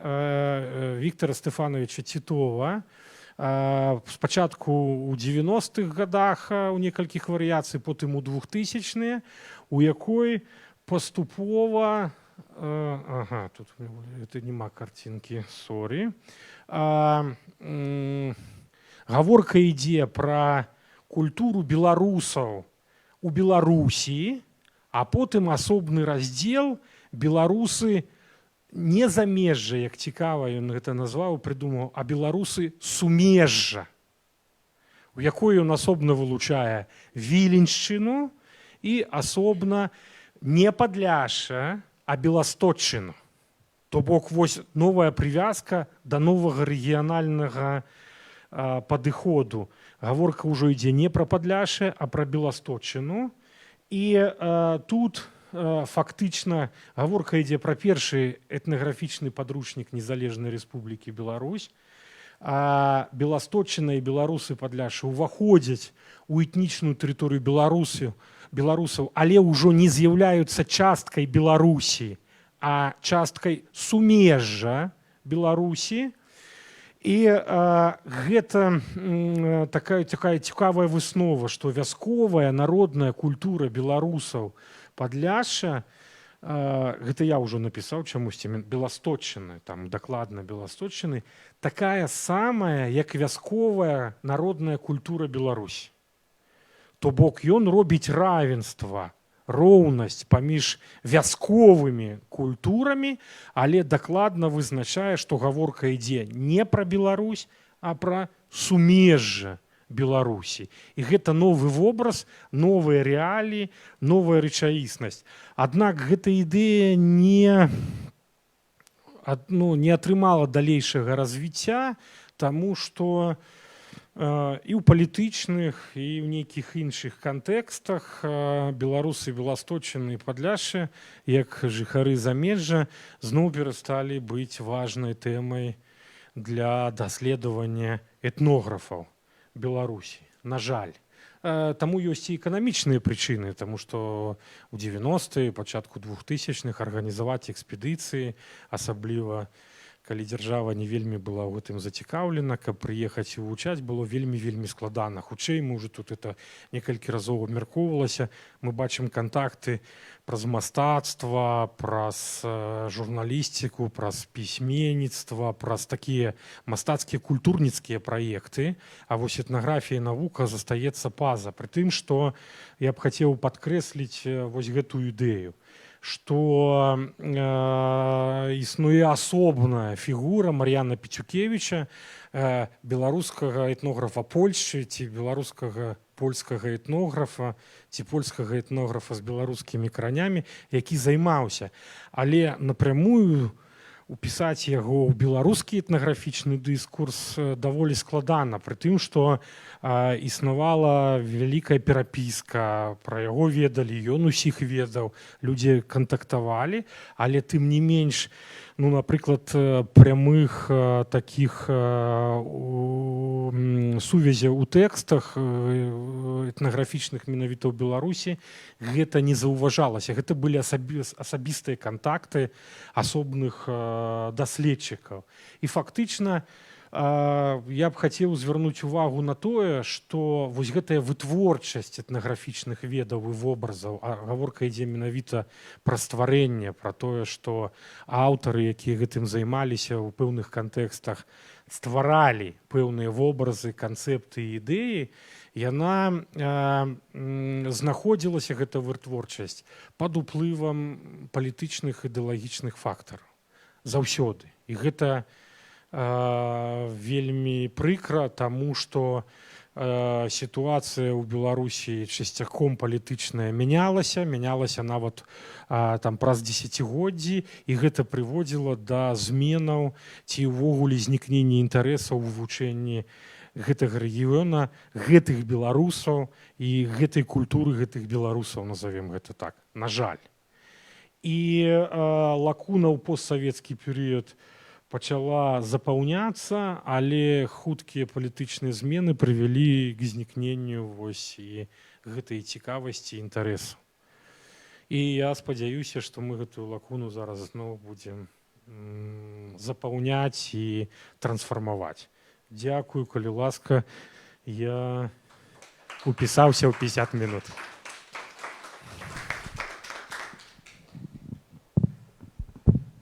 Віктара Стэфановича Тітова, спачатку ў 90-х годах у некалькіх варыяцый, потым у 2000-е, у якой паступова тут это нема картинкі, сорі. Гаворка ідзе пра культуру беларусаў у Беларусі, а потым асобны раздзел беларусы не замежжа, як цікава ён гэта назваў, прыдумаў, а беларусы сумежжа, у якой ён асобна вылучае Віленшчыну і асобна не Падляшша, а Беласточчыну. То бок вось новая прывязка да новага рэгіянальнага падыходу. Гаворка ўжо ідзе не пра Падляшша, а пра Беласточчыну. І тут фактычна гаворка ідзе пра першы этнаграфічны падручнік незалежнай Рэспублікі Беларусь. Беласточчына і беларусы Падляшша ўваходзяць у этнічную тэрыторыю беларусаў, але ўжо не з'яўляюцца часткай Беларусі, а часткай сумежжа Беларусі. І гэта такая цікавая выснова, што вясковая народная культура беларусаў Падляшша, гэта я ўжо напісаў чамусьці, Беласточчыны, там дакладна Беласточчыны, такая самая, як вясковая народная культура Беларусі. То бок ён робіць равенства, роўнасць паміж вясковымі культурамі, але дакладна вызначае, што гаворка ідзе не пра Беларусь, а пра сумежжа Беларусі. І гэта новы вобраз, новыя рэаліі, новая рэчаіснасць. Аднак гэта ідэя не атрымала далейшага развіцця, таму што і ў палітычных, і ў нейкіх іншых кантэкстах беларусы Беласточчыны і Падляшша, як жыхары замежжа, зноў перасталі быць важнай тэмай для даследавання этнографаў Беларусі. На жаль. Таму ёсць і эканамічныя прычыны, таму што ў 90-е, пачатку 2000-х арганізаваць экспедыцыі, асабліва калі дзяржава не вельмі была ў гэтым зацікаўлена, каб прыехаць і вывучаць, было вельмі складана. Хутчэй, можа, тут это некалькі разоў абмяркоўвалася. Мы бачым кантакты праз мастацтва, праз журналістыку, праз пісьменніцтва, праз такія мастацкія культурніцкія праекты. А вось этнаграфія і навука застаецца паза. Пры тым, што я б хацеў падкрэсліць вось гэтую ідэю, што існуе асобная фігура Мар'яна Пецюкевіча, беларускага этнографа Польшчы ці беларускага польскага этнографа ці польскага этнографа з беларускімі каранямі, які займаўся. Але напрямую упісаць яго ў беларускі этнаграфічны дыскурс даволі складана, пры тым, што існавала вялікая перапіска, пра яго ведалі, ён усіх ведаў, людзі кантактавалі, але тым не менш, ну, напрыклад, прямых такіх сувязяў у тэкстах этнаграфічных менавіта ў Беларусі гэта не заўважалася. Гэта былі асабістыя кантакты асобных даследчыкаў. І фактычна я б хацеў звярнуць увагу на тое, што вось гэтая вытворчасць этнаграфічных ведаў і вобразаў, гаворка ідзе менавіта пра стварэнне, пра тое, што аўтары, якія гэтым займаліся ў пэўных кантэкстах, стваралі пэўныя вобразы, канцэпты і ідэі, яна знаходзілася, гэта вытворчасць, пад уплывам палітычных ідэалагічных фактараў заўсёды. І гэта вельмі прыкра, таму што сітуацыя ў Беларусі часцяком палітычная мянялася нават там праз дзесяцігоддзі, і гэта прыводзіла да зменаў ці ўвогуле знікнення інтарэсаў у вывучэнні гэтага рэгіёна, гэтых беларусаў і гэтай культуры гэтых беларусаў, назовем гэта так, на жаль. І лакуна ў постсавецкі перыяд пачала запаўняцца, але хуткія палітычныя змены прывялі к знікненню вось і гэтай цікавасці, інтарэсу. І я спадзяюся, што мы гэтую лакуну зараз зноў будзем запаўняць і трансфармаваць. Дзякую, калі ласка, я упісаўся ў 50 минут.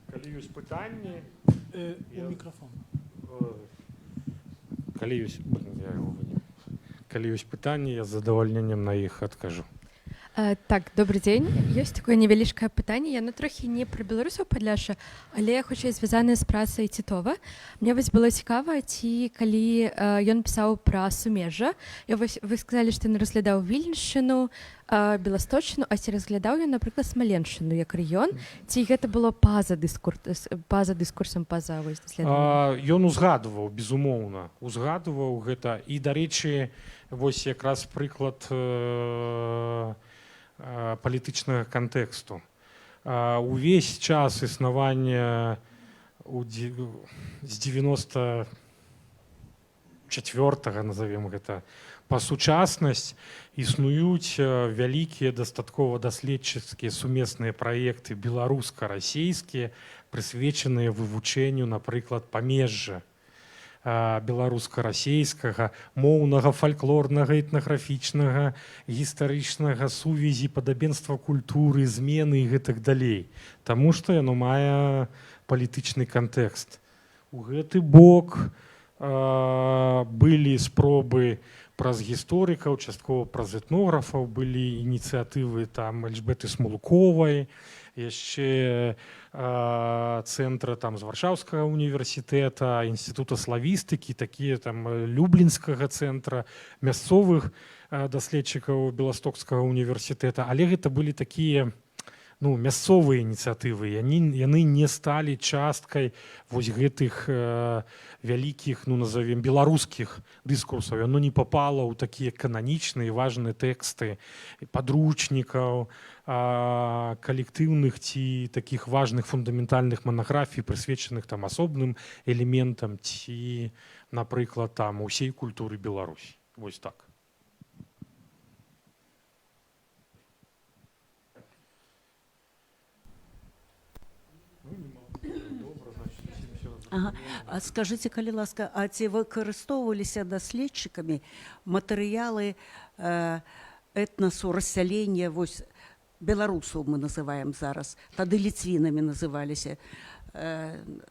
Калі ёсць пытанні, у мікрафон. Калі ёсць пытанні, я з задавальненнем на іх адкажу. Так, добрый дзень. Ёсць такое невялічкае пытанне. Яно трохі не пра беларусаў Падляшша, але хутчэй звязанае з працай Цітова. Мне вось было цікава, ці калі ён пісаў пра Сумежжа, вы сказалі, што ён разглядаў Вільнюсшчыну, Беласточчыну, а ці разглядаў ён, напрыклад, Смаленшчыну як рэгіён, ці гэта было па-за дыскурсам, па-за даследаваннем? Ён узгадваў, безумоўна, узгадваў гэта. І, дарэчы, вось якраз прыклад палітычнага кантэксту. Увесь час існавання з 94-го, назовем гэта, па сучаснасць існуюць вялікія дастаткова даследчыцкія сумесныя праекты беларуска-расійскія, прысвечаныя вывучэнню, напрыклад, памежжа беларуска-расейскага, моўнага, фальклорнага, этнаграфічнага, гістарычнага, сувязі, падабенства культуры, змены і гэтак далей. Таму што яно мае палітычны кантэкст. У гэты бок былі спробы праз гісторыкаў, часткова праз этнографаў, былі ініцыятывы там Эльжбеты Смолуковай, яшчэ цэнтра там з Варшаўскага універсітэта, інстытута славістыкі, такія там Люблінскага цэнтра, мясцовых даследчыкаў Беластокскага універсітэта, але гэта былі такія мясцовыя ініцыятывы, яны не сталі часткай вось гэтых вялікіх, назовем, беларускіх дыскурсаў. Яно не папала ў такія кананічныя важныя тэксты падручнікаў, калектыўных ці такіх важных фундаментальных манаграфій, прысвечаных там асобным элементам ці, напрыклад, там усей культуры Беларусі. Вось так. Ага. А скажите, калі ласка, а ці выкарыстоўваліся даследчыкамі матэрыялы этнасу рассялення вось беларусаў мы называем зараз, тады ліцвінамі называліся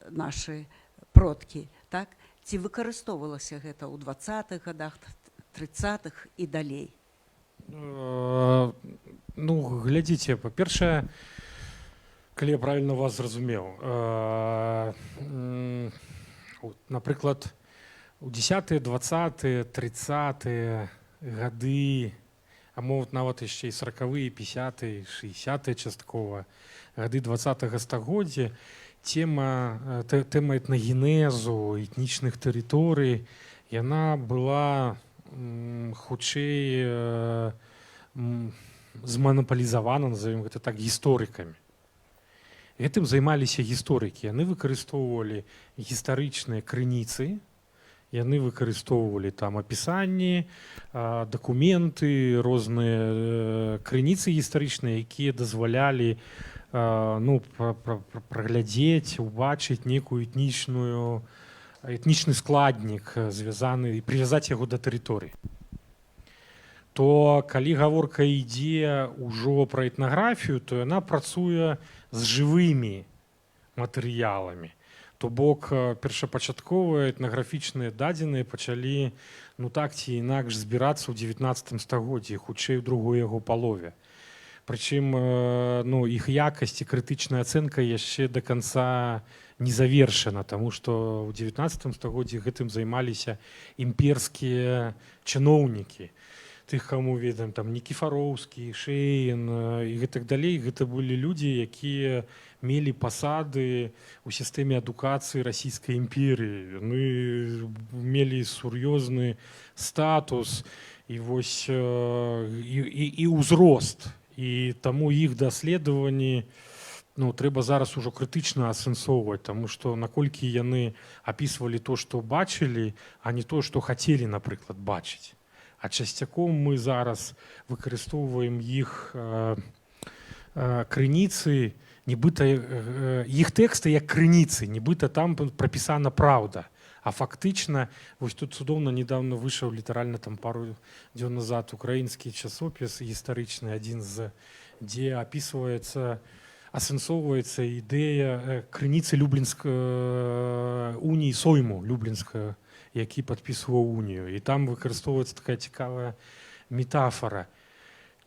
нашы продкі, так? Ці выкарыстоўвалася гэта ў 20-х годах, 30-х і далей? Глядзіце, па-першае, калі я правильно вас зразумеў, напрыклад, у 10-е, 20-е, 30-е гады, а могуць нават яшчэ і 40-е, 50-е, 60-е часткова, гады 20-го стагоддзя, тэма этнагенезу, этнічных тэрыторый, яна была хутчэй зманапалізавана, назовем гэта так, гісторыкамі. Гэтым займаліся гісторыкі. Яны выкарыстоўвалі гістарычныя крыніцы, яны выкарыстоўвалі там апісанні, дакументы, розныя крыніцы гістарычныя, якія дазвалялі праглядзець, убачыць некую этнічны складнік, звязаны, і прывязаць яго да тэрыторыі. То калі гаворка ідзе ўжо пра этнаграфію, то яна працуе з жывымі матэрыяламі. То бок першапачатковыя этнаграфічныя дадзеныя пачалі так ці інакш збірацца ў 19 стагоддзі, хутчэй у другой яго палове. Прычым іх якасць і крытычная ацэнка яшчэ да канца не завершана, таму што ў 19 стагоддзі гэтым займаліся імперскія чыноўнікі. Тых, каму ведам, там Нікіфароўскі, Шэйн і гэтак далей, гэта былі людзі, якія мелі пасады ў сістэме адукацыі расійскай імперіі. Яны мелі сур'ёзны статус і ўзрост. І таму іх даследаванні трэба зараз ужо крытычна асэнсоўваць, таму што наколькі яны апісвалі то, што бачылі, а не то, што хацелі, напрыклад, бачыць. А часцяком мы зараз выкарыстоўваем іх крыніцы, нібыта іх тэксты як крыніцы, нібыта там прапісана праўда. А фактычна, вось тут цудоўна недавно выйшаў літаральна там пару дзён назад украінскі часопіс гістарычны адзін з, дзе апісваецца, асэнсоўваецца ідэя крыніцы уніі сойму люблінскага, які падпісваў унію. І там выкарыстоўваецца такая цікавая метафора.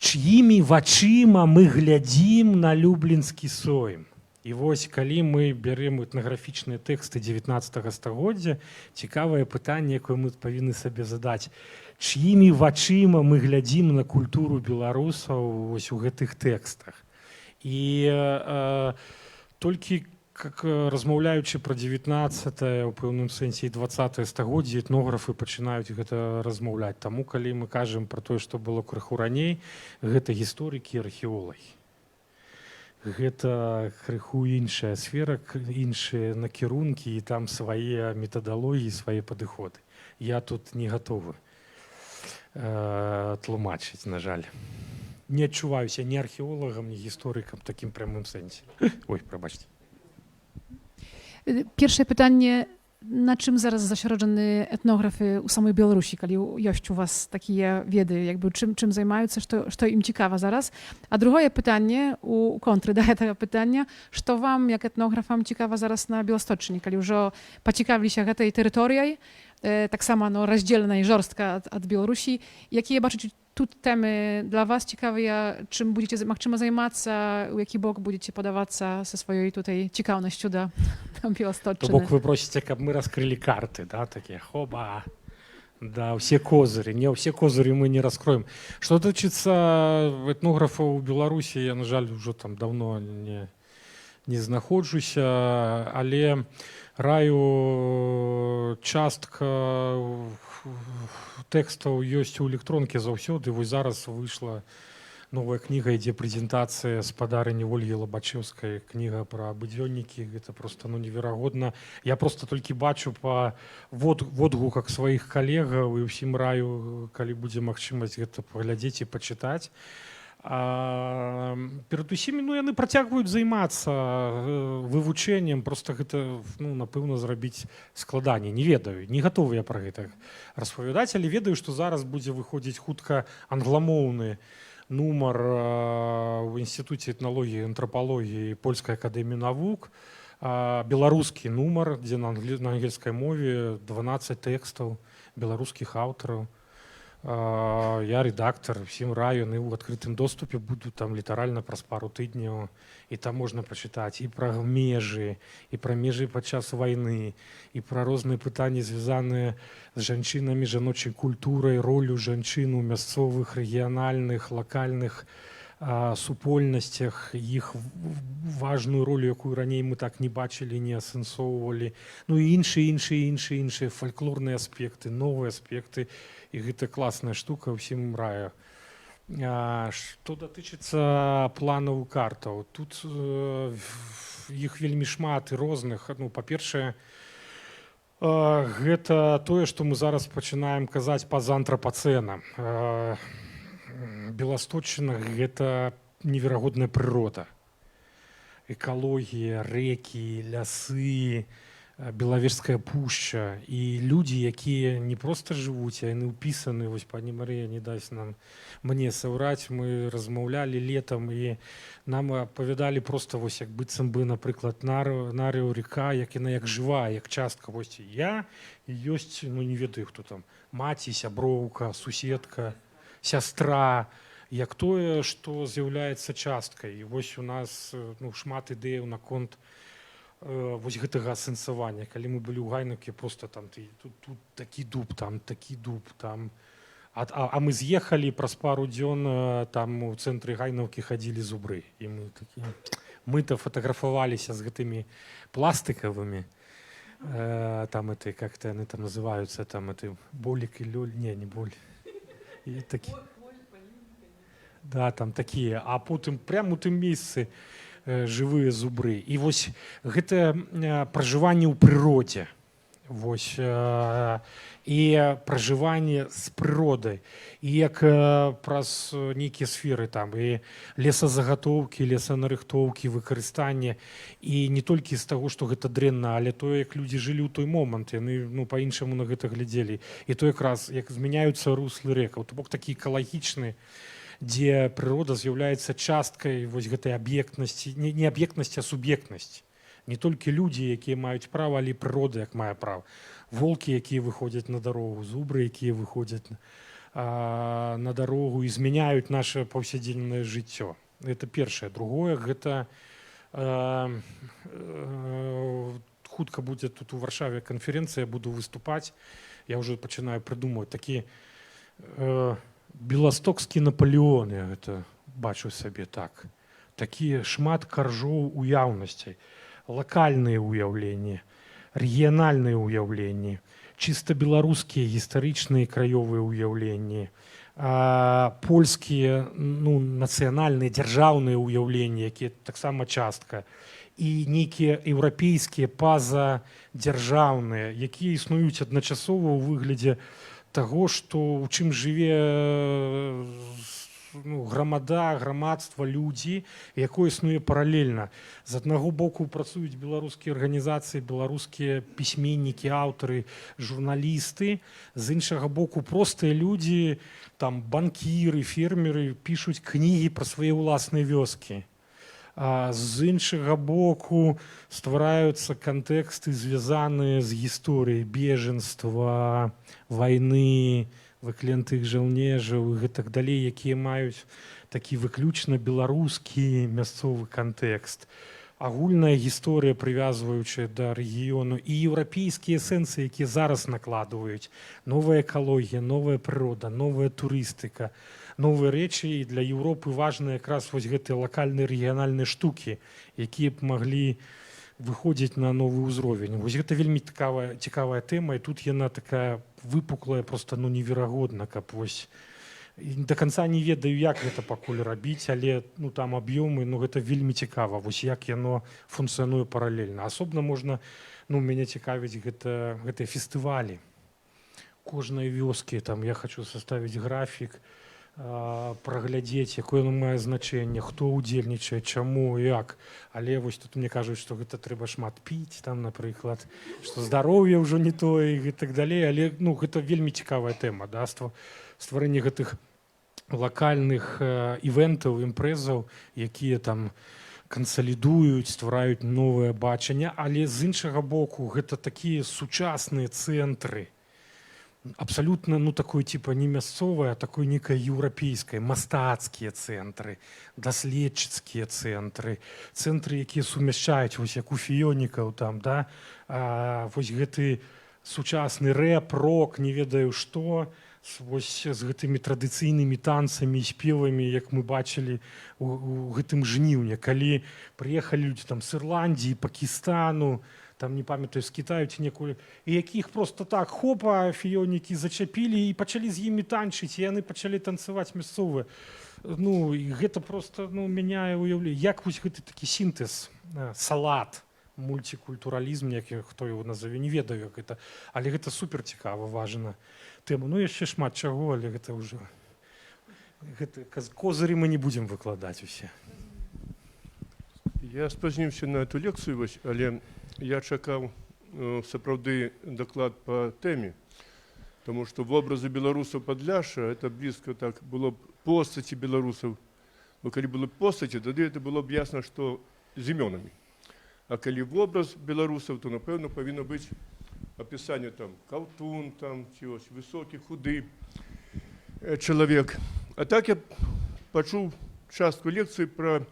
Чыімі вачыма мы глядзім на люблінскі сойм? І вось калі мы бярем этнаграфічныя тэксты 19 стагоддзя, цікавае пытанне, якое мы павінны сабе задаць. Чыімі вачыма мы глядзім на культуру беларусаў вось у гэтых тэкстах? І толькі размаўляючы пра 19-е, у пэўным сэнсе і 20-е стагоддзі, этнографы пачынаюць гэта размаўляць. Таму, калі мы кажам пра тое, што было крыху раней, гэта гісторыкі і археолагі. Гэта крыху іншая сфера, іншыя накірункі, і там свае метадалогіі, свае падыходы. Я тут не гатовы тлумачыць, на жаль. Не адчуваюся ні археолагам, ні гісторыкам такім прямым сэнсе. Ой, прабачце. Pierwsze pytanie, na czym zaraz zaśrodzony etnografy u samej Białorusi, kali jest u was takie wiedy, jakby czym zajmują się, co im ciekawe zaraz. A drugie pytanie, u kontry daję tego pytania, co wam, jak etnografam, ciekawe zaraz na Białostoczni, kali już pociekawili się tej terytoriej, tak samo rozdzielnej, żorstka od Białorusi. Jakie baczycie tu temy dla was ciekawe, czym będziecie zajmować, u jaki bok będziecie podawać ze swojej tutaj ciekawności do Białostoczni? To bok вы просите, каб мы раскрыли карты, да, такие, хоба, да, все козыри. Не, все козыри мы не раскроем. Что тычыцца этнографаў у Беларусі, я, на жаль, уже там давно не знаходжуся, але раю частка тэкстаў ёсць у электронке заўсёды. Вось зараз выйшла новая кніга, ідзе прэзентацыя спадарыні Ольгі Лабачэўскай, кніга пра абыдзённікі. Гэта просто неверагодна. Я просто толькі бачу па водгуках сваіх калегаў і ўсім раю, калі будзе магчымасць гэта паглядзець і пачытаць. Перадусім, яны працягваюць займацца вывучэннем, просто гэта, напэўна, зрабіць складаней. Не ведаю, не гатовы я пра гэта распавядаць, але ведаю, што зараз будзе выходзіць хутка англамоўны нумар у Інстытуце этналогіі і антрапалогіі Польскай акадэміі навук, беларускі нумар, дзе на ангельскай мове 12 тэкстаў беларускіх аўтараў. Я редактор, всім раю, яны ў адкрытым доступе будуць там літаральна праз пару тыдняў, і там можна пачытаць і пра межы, і пра межы падчас вайны, і пра розныя пытанні, звязаныя з жанчынамі, жаночай культурай, ролю жанчын у мясцовых, рэгіянальных, лакальных супольнасцях, іх важную ролю, якую раней мы так не бачылі, не асэнсоўвалі, ну і іншыя фальклорныя аспекты, новыя аспекты, і гэта класная штука, ўсім раю. Што датычыцца планаў картаў, тут іх вельмі шмат і розных. Ну, па-першае, гэта тое, што мы зараз пачынаем казаць па-за антрапацэнам. Беласточчына — гэта неверагодная прырода. Экалогія, рэкі, лясы, Белавежская пушча і людзі, якія не проста жывуць, а яны ўпісаны. Вось пані Марыя не дасць мне саўраць. Мы размаўлялі летам і нам апавядалі проста вось як быццам бы, напрыклад, Нарыў река, як яна як жывая, як частка. Вось я і ёсць, ну не ведаю хто там, маці, сяброўка, суседка, сястра, як тое, што з'яўляецца часткай. І вось у нас шмат ідэяў наконт вось гэтага асэнсавання. Калі мы былі ў Гайнаўкі, проста там тут такі дуб, там такі дуб, там. А мы з'ехалі праз пару дзён, там у цэнтры Гайнаўкі хадзілі зубры. І мы-то фатаграфаваліся з гэтымі пластыкавымі, там это, как-то яны там называюцца, там это болік і лёль, не боль. І такі. Да, там такія, а потым прямо у тым месцы жывыя зубры. І вось гэта пражыванне ў прыродзе. Вось, і пражыванне з прыродай. І як праз нейкія сферы там, і лесазагатоўкі, лесанарыхтоўкі, выкарыстанне. І не толькі з таго, што гэта дрэнна, але тое, як людзі жылі ў той момант, яны па-іншаму на гэта глядзелі. І то якраз, як змяняюцца руслы рэкаў, то бок такі экалагічны, дзе прырода з'яўляецца часткай вось гэтай аб'ектнасці, не аб'ектнасць, а суб'ектнасць. Не толькі людзі, якія маюць права, але і прырода, як мае права. Волкі, якія выходзяць на дарогу, зубры, якія выходзяць на дарогу і змяняюць наше паўсядзённае жыццё. Гэта першае. Другое, гэта хутка будзе тут у Варшаве канферэнцыя, буду выступаць. Я ўжо пачынаю прыдумваць такі беластокскі Наполеон, я гэта бачу сабе так. Такія шмат каржоў уяўнасцей, лакальныя ўяўленні, рэгіянальныя ўяўленні, чыста беларускія гістарычныя краёвыя ўяўленні, польскія нацыянальныя дзяржаўныя ўяўленні, якія таксама частка, і нейкія еўрапейскія пазадзяржаўныя, якія існуюць адначасова ў выглядзе таго, што ў чым жыве грамада, грамадства, людзі, якое існуе паралельна. З аднаго боку працуюць беларускія арганізацыі, беларускія пісьменнікі, аўтары, журналісты. З іншага боку простыя людзі, там банкіры, фермеры пішуць кнігі пра свае ўласныя вёскі. З іншага боку ствараюцца кантэксты, звязаныя з гісторыяй бежанства, вайны, выклятых жаўнежаў і гэтак далей, якія маюць такі выключна беларускі мясцовы кантэкст. Агульная гісторыя, прывязваючая да рэгіёну, і еўрапейскія эсэнцыі, якія зараз накладваюць. Новая экалогія, новая прырода, новая турыстыка, новыя рэчы. І для Еўропы важны якраз вось гэтыя лакальныя рэгіянальныя штукі, якія б маглі выходзіць на новы ўзровень. Вось гэта вельмі цікавая тэма, і тут яна такая выпуклая, проста неверагодна, каб вось да канца не ведаю, як гэта пакуль рабіць, але там аб'ёмы, гэта вельмі цікава, вось як яно функцыянуе паралельна. Асобна можна, мяне цікавіць гэтыя фестывалі. Кожнай вёскі, там я хочу составіць графік, праглядзець, якое оно мае значэнне, хто ўдзельнічае, чаму, як. Але вось тут мне кажуць, што гэта трэба шмат піць, там, напрыклад, што здароўе ўжо не тое і так далей, але гэта вельмі цікавая тэма, да, стварэнне гэтых лакальных івентаў, імпрэзаў, якія там кансалідуюць, ствараюць новае бачанне, але з іншага боку гэта такія сучасныя цэнтры, абсолютно, ну, такой, типа, не мясцовое, а такой некой еўрапейскай, мастацкія цэнтры, даследчыцкія цэнтры, цэнтры, якія сумяшчаюць, вось як у фіёнікаў там, да, вось гэты сучасны рэп, рок, не ведаю што, вось з гэтымі традыцыйнымі танцамі і спевамі, як мы бачылі у гэтым жніўні, калі прыехалі людзі там з Ірландіі, Пакістану, там не памятаю, з Кітаю ці некую, і якіх просто так хопа фіёнікі зачапілі і пачалі з імі танчыць, і яны пачалі танцаваць мясцовыя. Ну, і гэта просто, ну, мяняе уяўленне. Як вось гэты такі сінтэз, салат, мультикультуралізм, які хто його назове, не ведаю, як гэта, але гэта супер цікава, важна тэма. Ну, яшчэ шмат чаго, але гэта ўжо козырі мы не будзем выкладаць усе. Я спазніўся на эту лекцыю, вось, але я чакаў сапраўды даклад па тэме, тому што вобразы беларусаў Падляшша это блізка так было б постаці беларусаў. Бо калі было постаці, тады это было б ясна, што з імёнамі. А калі вобраз беларусаў, то напэўна павінна быць апісанне там каўтун, там ці ось высокі, худы чалавек. А так я пачуў частку лекцыі пра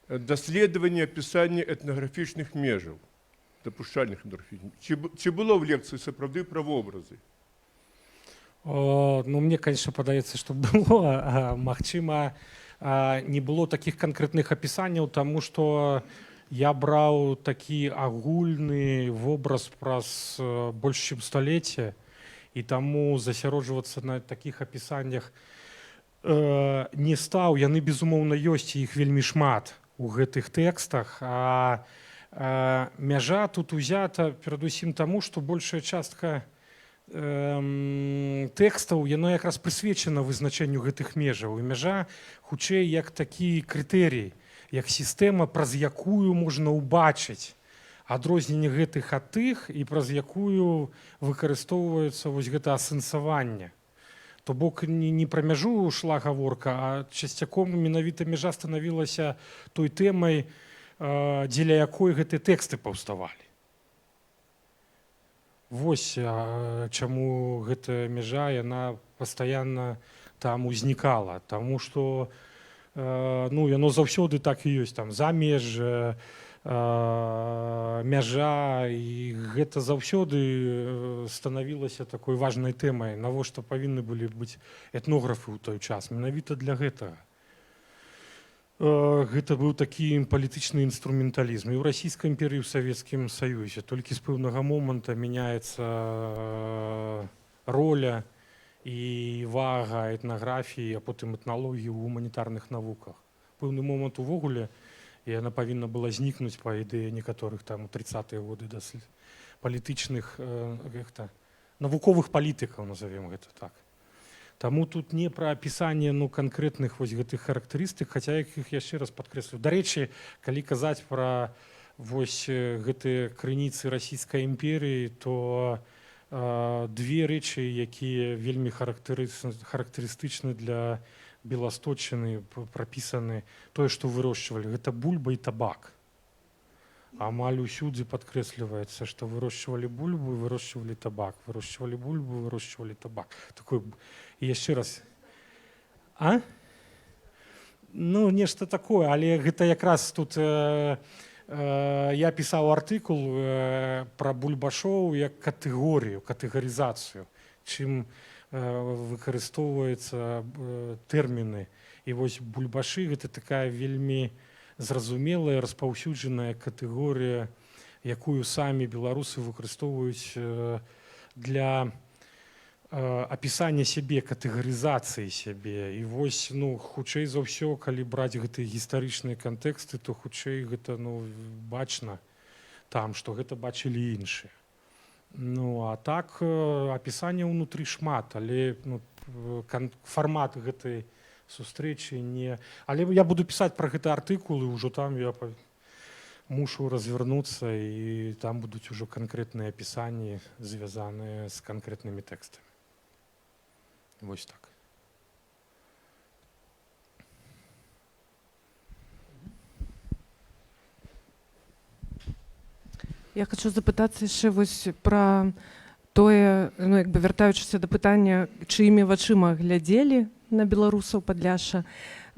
даследаванне апісання этнаграфічных межаў, дапушчальных этнаграфічных. Ці было в лекцыі сапраўды пра вобразы? Ну, мне, конечно, падаецца, што было. Магчыма, не было такіх канкрэтных апісанняў, таму што я браў такі агульны вобраз праз больш чым сталецце, і таму засяроджвацца на такіх апісаннях не стаў. Яны, безумоўна, ёсць, і іх вельмі шмат у гэтых тэкстах, а мяжа тут узята перадусім таму, што большая частка тэкстаў, яно якраз прысвечана вызначэнню гэтых межаў. І мяжа хутчэй як такі крытэрій, як сістэма, праз якую можна ўбачыць адрозненне гэтых ад тых і праз якую выкарыстоўваецца вось гэта асэнсаванне. То бок не пра мяжу шла гаворка, а часцяком менавіта мяжа станавілася той тэмай, дзеля якой гэтыя тэксты паўставалі. Вось чаму гэтая мяжа, яна пастаянна там узнікала, таму што ну, яно заўсёды так і ёсць, там замежжа, мяжа, і гэта заўсёды станавілася такой важнай тэмай. Навошта павінны былі быць этнографы ў той час? Менавіта для гэтага. Гэта быў такі палітычны інструменталізм. І ў Расійскай імперыі, ў Савецкім Саюзе. Толькі з пэўнага моманта мяняецца роля і вага этнаграфіі, а потым этналогіі ў гуманітарных навуках. Пэўны момант увогуле і яна павінна была знікнуць па ідэі некаторых там у 30-е годы палітычных навуковых палітыкаў, назовем гэта так. Таму тут не пра апісанне канкрэтных вось гэтых характарыстык, хаця я іх яшчэ раз падкрэслю. Дарэчы, калі казаць пра вось гэтыя крыніцы Расійскай імперыі, то две рэчы, якія вельмі характарыстычны для Беласточчыны, прапісаны, тое, што вырошчвалі, гэта бульба і табак. Амаль усюдзе падкрэсліваецца, што вырошчвалі бульбу і вырошчвалі табак, вырошчвалі бульбу, вырошчвалі табак. Такой, і яшчэ раз. Ну, нешта такое, але гэта якраз тут я пісаў артыкул пра бульбашоў як катэгорію, катэгарызацыю, чым выкарыстоўваюцца тэрміны. І вось бульбашы гэта такая вельмі зразумелая, распаўсюджаная катэгорія, якую самі беларусы выкарыстоўваюць для апісання сябе, катэгарызацыі сябе. І вось, ну, хутчэй за ўсё, калі браць гэтыя гістарычныя кантэксты, то хутчэй гэта, ну, бачна там, што гэта бачылі іншыя. Ну, а так, апісання ўнутры шмат, але фармат гэтай сустрэчы не... Але я буду пісаць пра гэты артыкул, і ўжо там я мушу развярнуцца, і там будуць ужо канкрэтныя апісанні, звязаныя з канкрэтнымі тэкстамі. Вось так. Я хочу запытацца яшчэ вось пра тое, ну, як бы вяртаючыся да пытання, чыімі вачыма глядзелі на беларусаў Падляшша,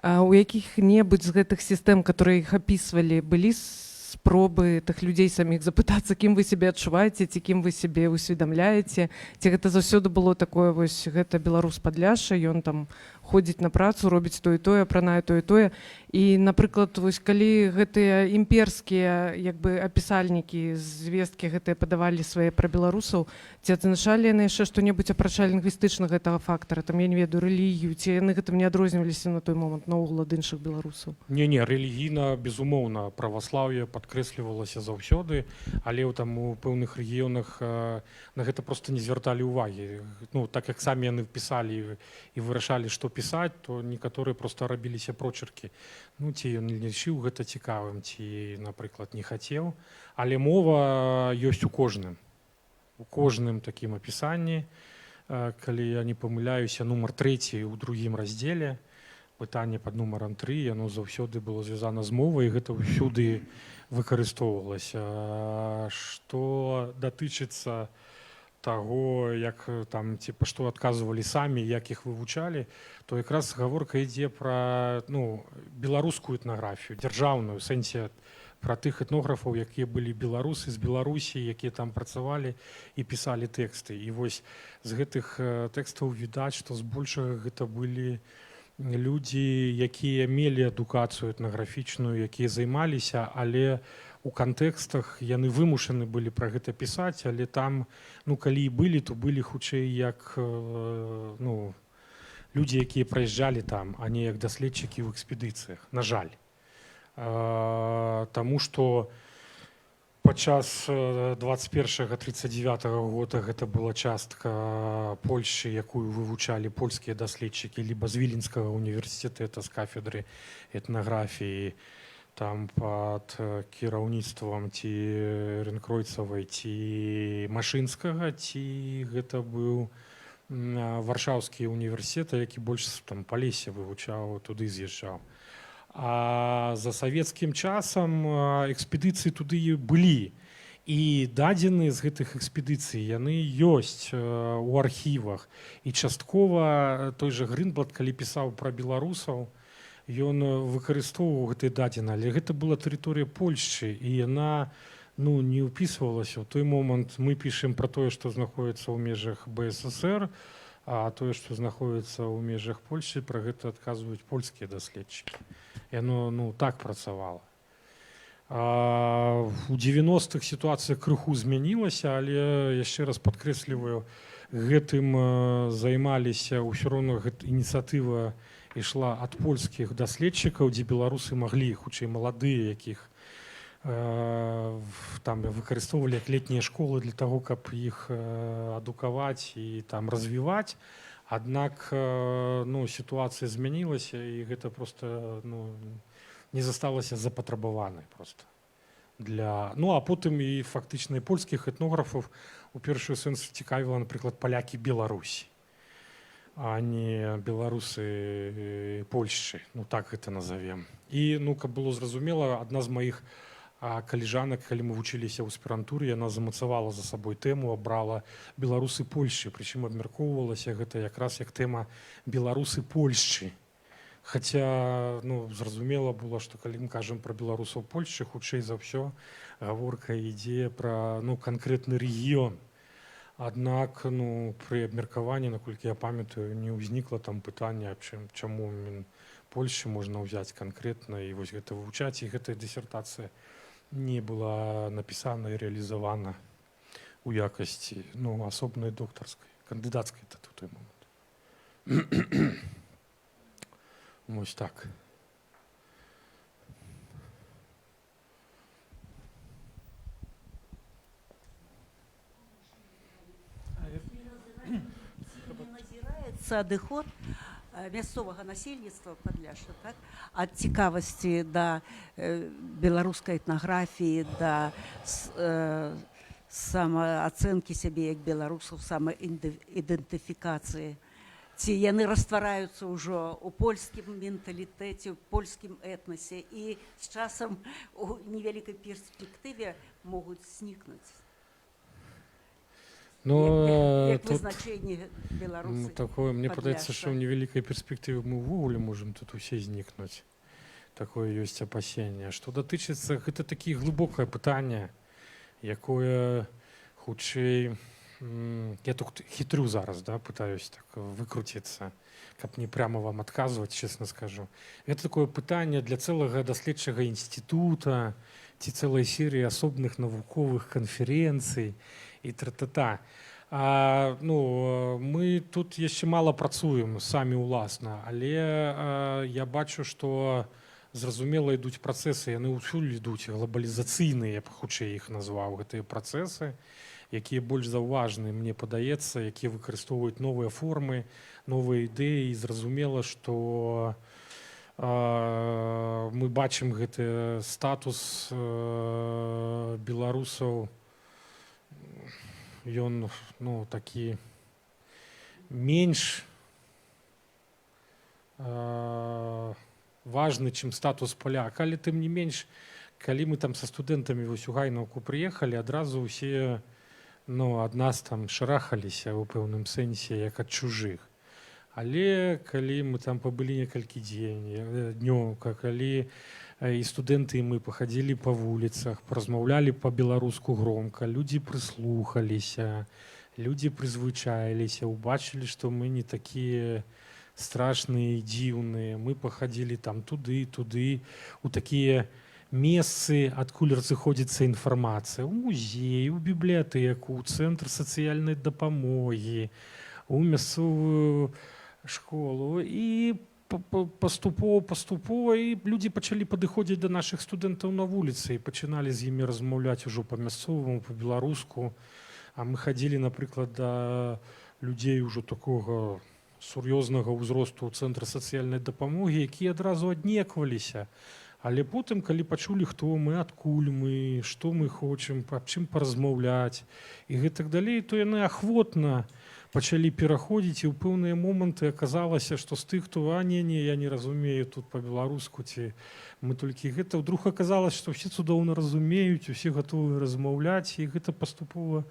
у якіх-небудзь з гэтых сістэм, которые іх апісвалі, былі спробы тых людзей саміх запытацца, кім вы сябе адчуваеце, ці кім вы сябе усведамляеце, ці гэта заўсёды было такое, вось гэта беларус Падляшша, ён там ходзіць на працу, робіць тое і тое, апранае тое і тое. І, напрыклад, вось калі гэтыя імперскія як бы апісальнікі, звесткі гэтыя падавалі свае пра беларусаў, ці адзначалі яны яшчэ што-небудзь апрача лінгвістычнага гэтага фактара, там, я не ведаю, рэлігію, ці яны гэтым не адрозніваліся на той момант наогул ад іншых беларусаў? Не, рэлігійна, безумоўна, праваслаўе падкрэслівалася заўсёды, але там у пэўных рэгіёнах на гэта проста не звярталі ўвагі. Ну, так як самі яны пісалі і вырашалі, што пісаць, то некаторыя проста рабіліся прочеркі. Ну, ці ён не лічыў гэта цікавым, ці, напрыклад, не хацеў. Але мова ёсць у кожным. У кожным такім апісанні. Калі я не памыляюся, нумар 3 у другім раздзеле, пытанне пад нумарам 3, яно заўсёды было звязана з мовай, і гэта ўсюды выкарыстоўвалася. Што датычыцца таго, як там, типа, што адказвалі самі, як іх вывучалі, то якраз гаворка ідзе пра, ну, беларускую этнаграфію, дзяржаўную, у сэнсе пра тых этнографаў, якія былі беларусы з Беларусі, якія там працавалі і пісалі тэксты. І вось з гэтых тэкстаў відаць, што збольшага гэта былі людзі, якія мелі адукацыю этнаграфічную, якія займаліся, але у кантэкстах яны вымушаны былі пра гэта пісаць, але там, ну, калі і былі, то былі хутчэй як, ну, людзі, якія праязджалі там, а не як даследчыкі ў экспедыцыях, на жаль. Таму што падчас 21-39 года гэта была частка Польшчы, якую вывучалі польскія даследчыкі либо з Віленскага універсітэта, з кафедры этнаграфіі, там пад кіраўніцтвам ці Рэнкройцавай, ці Машынскага, ці гэта быў Варшаўскі універсітэт, які больш там па лесе вывучаў, туды з'язджаў. А за савецкім часам экспедыцыі туды былі. І дадзеныя з гэтых экспедыцый, яны ёсць у архівах. І часткова той жа Грынблат, калі пісаў пра беларусаў, ён выкарыстоўваў гэтыя дадзеныя, але гэта была тэрыторыя Польшчы, і яна, ну, не ўпісвалася. У той момант мы пішам пра тое, што знаходіцца ў межах БССР, а тое, што знаходіцца ў межах Польшчы, пра гэта адказваюць польскія даследчыкі. Яно, ну, так працавала. У 90-х сітуацыя крыху змянілася, але яшчэ раз падкрэсліваю, гэтым займаліся, ўсё роўна гэта ініцыятыва ішла ад польскіх даследчыкаў, дзе беларусы маглі, хутчэй маладыя, якіх там выкарыстоўвалі як летнія школы для таго, каб іх адукаваць і там развіваць. Аднак, ну, сітуацыя змянілася, і гэта проста, ну, не засталася запатрабаванай проста. Для... Ну, а потым і фактычна і польскіх этнографаў у першую сэнс цікавіла, напрыклад, палякі Беларусі, а не беларусы Польшчы, ну так гэта назовем. І, ну, каб было зразумела, адна з маіх каліжанак, калі мы вучыліся ў аспірантуры, яна замацавала за сабой тэму, абрала беларусы Польшчы, прычым абмяркоўвалася гэта якраз як тэма беларусы Польшчы. Хаця, ну, зразумела было, што калі мы кажам пра беларусаў Польшчы, хутчэй за ўсё гаворка ідзе пра, ну, канкрэтны рэгіён. Аднак, ну, пры абмеркаванні, наколькі я памятаю, не ўзнікла там пытання, чаму Польшчы можна ўзяць канкрэтна і вось гэта вывучаць, і гэтая дысертацыя не была напісана і рэалізавана у якасці, ну, асобнай доктарскай, кандыдацкай на той момант. Вось так. Адыход мясцовага насельніцтва Падляшша, так, ад цікавасці да беларускай этнаграфіі, да самаацэнкі сябе як беларусаў, самаідэнтыфікацыі. Ці яны раствараюцца ўжо ў польскім менталітэце, ў польскім этнасе і з часам у невялікай перспектыве могуць знікнуць. Ну, як тут визначення беларуси. ну, такое, мне падаецца, Падляшша. што ў невялікай перспектыве мы ўвогуле можам тут усе знікнуць. Такое ёсць апасенне. Што датычыцца, гэта такі глыбокае пытанне, якое хутчэй я тут хітрю зараз, да, пытаюсь так выкруціцца, каб не прямо вам адказваць, честна скажу. Гэта такое пытанне для цэлага даследчага інстытута ці цэлай серыі асобных навуковых канферэнцый і тра-та-та. Ну, мы тут яшчэ мала працуем самі ўласна, але я бачу, што зразумела ідуць працэсы, яны ўсюль ідуць глобалізацыйныя, я б хутчэй іх назваў, гэтыя працэсы, якія больш заўважныя, мне падаецца, якія выкарыстоўваюць новыя формы, новыя ідэі. Зразумела, што мы бачым гэты статус беларусаў, ён ну, такі менш важны, чым статус паляка. Але тым не менш, калі мы там са студэнтамі вось у Гайнаўку прыехалі, адразу ўсе ну, ад нас там шарахаліся ў пэўным сэнсе як ад чужых. Але калі мы там пабылі некалькі днёў, калі і студэнты і мы пахадзілі па вуліцах, паразмаўлялі па-беларуску громка, людзі прыслухаліся, людзі прызвычаіліся, убачылі, што мы не такія страшныя і дзіўныя. Мы пахадзілі там туды, у такія месцы, адкуль разыходзіцца інфармацыя, у музей, у бібліятэку, у цэнтр сацыяльнай дапамогі, у мясцовую школу. І паступова і людзі пачалі падыходзіць да нашых студэнтаў на вуліцы і пачыналі з імі размаўляць ужо па-мясцоваму, па-беларуску. А мы хадзілі, напрыклад, да людзей ужо такога сур'ёзнага ўзросту ў цэнтр сацыяльнай дапамогі, якія адразу аднекваліся. Але потым, калі пачулі, хто мы, адкуль мы, што мы хочам, аб чым паразмаўляць і гэтак далей, то яны ахвотна пачалі пераходзіць, і ў пэўныя моманты аказалася, што з тых, хто не, я не разумею тут па-беларуску, ці мы толькі гэта. Вдруг аказалася, што ўсе цудоўна разумеюць, усе гатовы размаўляць, і гэта паступова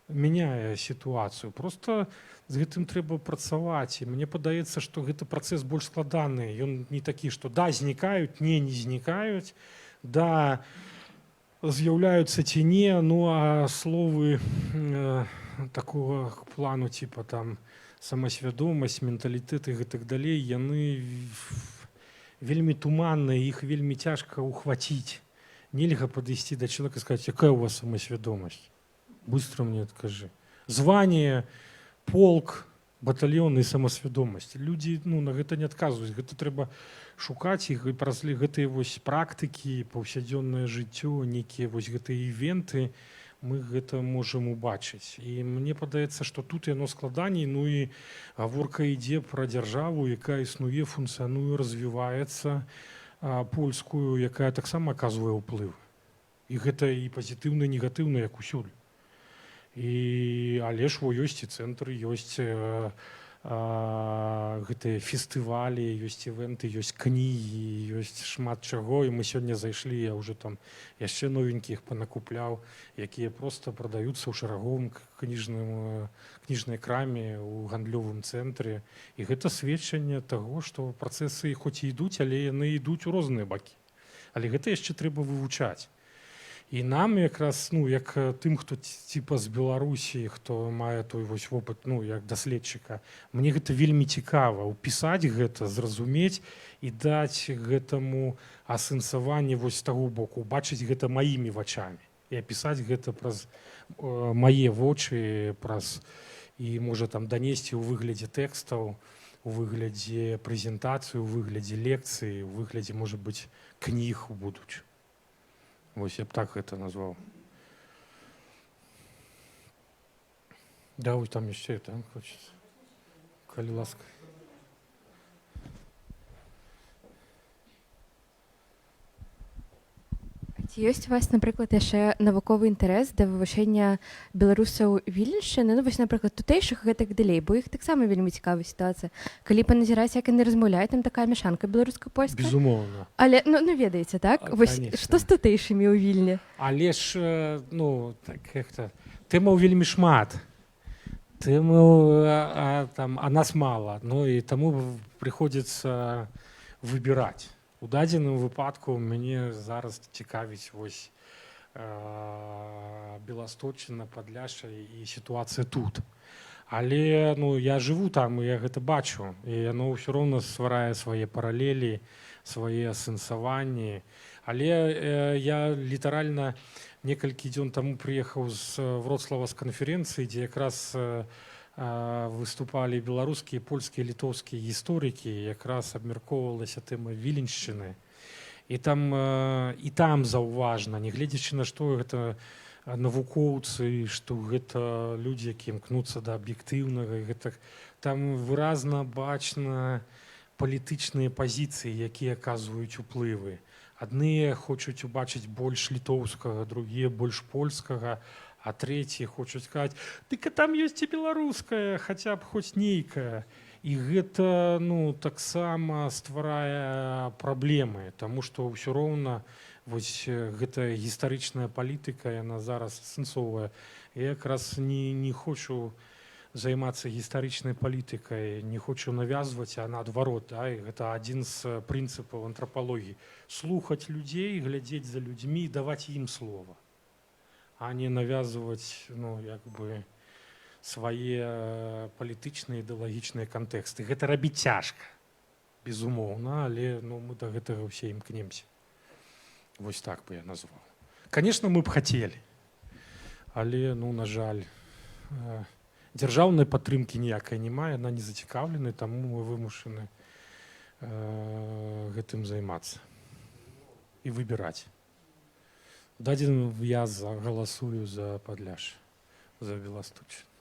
мяняе сітуацыю. Просто з гэтым трэба працаваць. І мне падаецца, што гэты працэс больш складаны. Ён не такі, што да, знікаюць, не знікаюць, да, з'яўляюцца ці не, ну а словы такого плану, типа там самасвядомасць, менталітэт і гэтак далей, яны вельмі туманныя, іх вельмі цяжка ухваціць. Нельга падысці да чалавека і сказаць, якая у вас самасвядомасць? Быстро мне откажи. Звание, полк, батальон і самасвядомасць. Людзі ну, на гэта не адказваюць. Гэта трэба шукаць іх і праз гэтыя вось практыкі, паўсядзённае жыццё, нейкія вось гэтыя івенты, мы гэта можам убачыць. І мне падаецца, што тут яно складаней, ну і гаворка ідзе пра дзяржаву, якая існуе, функцыянуе, развіваецца, польскую, якая таксама аказвае ўплыў. І гэта і пазітыўна, і негатыўна, як усюль. Але ж ёсць і цэнтры, ёсць гэтыя фестывалі, ёсць івенты, ёсць кнігі, ёсць шмат чаго. І мы сёння зайшлі, я ўжо там яшчэ новенькіх панакупляў, якія проста прадаюцца ў шараговым кніжнай краме, у гандлёвым цэнтры. І гэта сведчанне таго, што працэсы хоць і ідуць, але яны ідуць у розныя бакі. Але гэта яшчэ трэба вывучаць. І нам якраз, ну, як тым, хто типа з Беларусі, хто мае той вось вопыт, ну, як даследчыка, мне гэта вельмі цікава ўпісаць гэта, зразумець і даць гэтаму асэнсаванне вось з таго боку, убачыць гэта маімі вачамі і апісаць гэта праз мае вочы, праз і можа там данесці ў выглядзе тэкстаў, у выглядзе прэзентацыі, у выглядзе лекцыі, у выглядзе, можа быць, кніг у будучым. Вось я б так гэта назваў. Да, ось там яшчэ там хочацца. Калі ласка. Ці ёсць у вас, напрыклад, яшчэ навуковы інтарэс да вывучэння беларусаў Віленшчыны, ну вось, напрыклад, тутэйшых гэтак далей, бо іх таксама вельмі цікавая сітуацыя. Калі паназіраць, як яны размаўляюць, там такая мяшанка беларуска-польская. Безумоўна. Але, ну ведаеце, так? Вось, што з тутэйшымі ў Вільні? Але ж, ну, так як-то, тэмаў вельмі шмат. а нас мало, ну і тому приходиться вибирати. У даденому випадку мені зараз цікавить ось Білосточчина, Подляшша і ситуація тут. Але ну, я живу там, і я гэта бачу, і яно ўсё роўна стварае свае паралелі, свае асэнсаванні. Але я літаральна некалькі дзён таму прыехаў з Вроцлава з канферэнцыі, дзе якраз выступалі беларускія, польскія, літоўскія гісторыкі, якраз абмяркоўвалася тэма віленшчыны. І там заўважна, нягледзячы на што гэта навукоўцы, што гэта людзі, якія імкнуцца да аб'ектыўнага, там выразна бачна палітычныя пазіцыі, якія аказваюць уплывы. Адныя хочуць убачыць больш літоўскага, другія больш польскага, а трэція хочуць сказаць, дык там ёсць і беларуская, хаця б хоць нейкая. І гэта ну, таксама стварае праблемы, таму што ўсё роўна вось гэта гістарычная палітыка, яна зараз сэнсовая. Я якраз не хочу займацца гістарычнай палітыкай, не хочу навязваць, а наадварот. Да? І гэта адзін з прынцыпаў антрапалогіі. Слухаць людзей, глядзець за людзьмі, даваць ім слова, а не навязваць ну, як бы, свае палітычныя ідэалагічныя кантэксты. Гэта рабіць цяжка, безумоўна, але ну, мы да гэтага ўсе імкнемся. Вось так бы я назваў. Конечно, мы б хацелі, але ну, на жаль, дзяржаўнай падтрымкі ніякай няма, яна не зацікаўленая, таму мы вымушаны гэтым займацца і выбіраць. Дадзеным я галасую за Падляшша, за Білосточчину.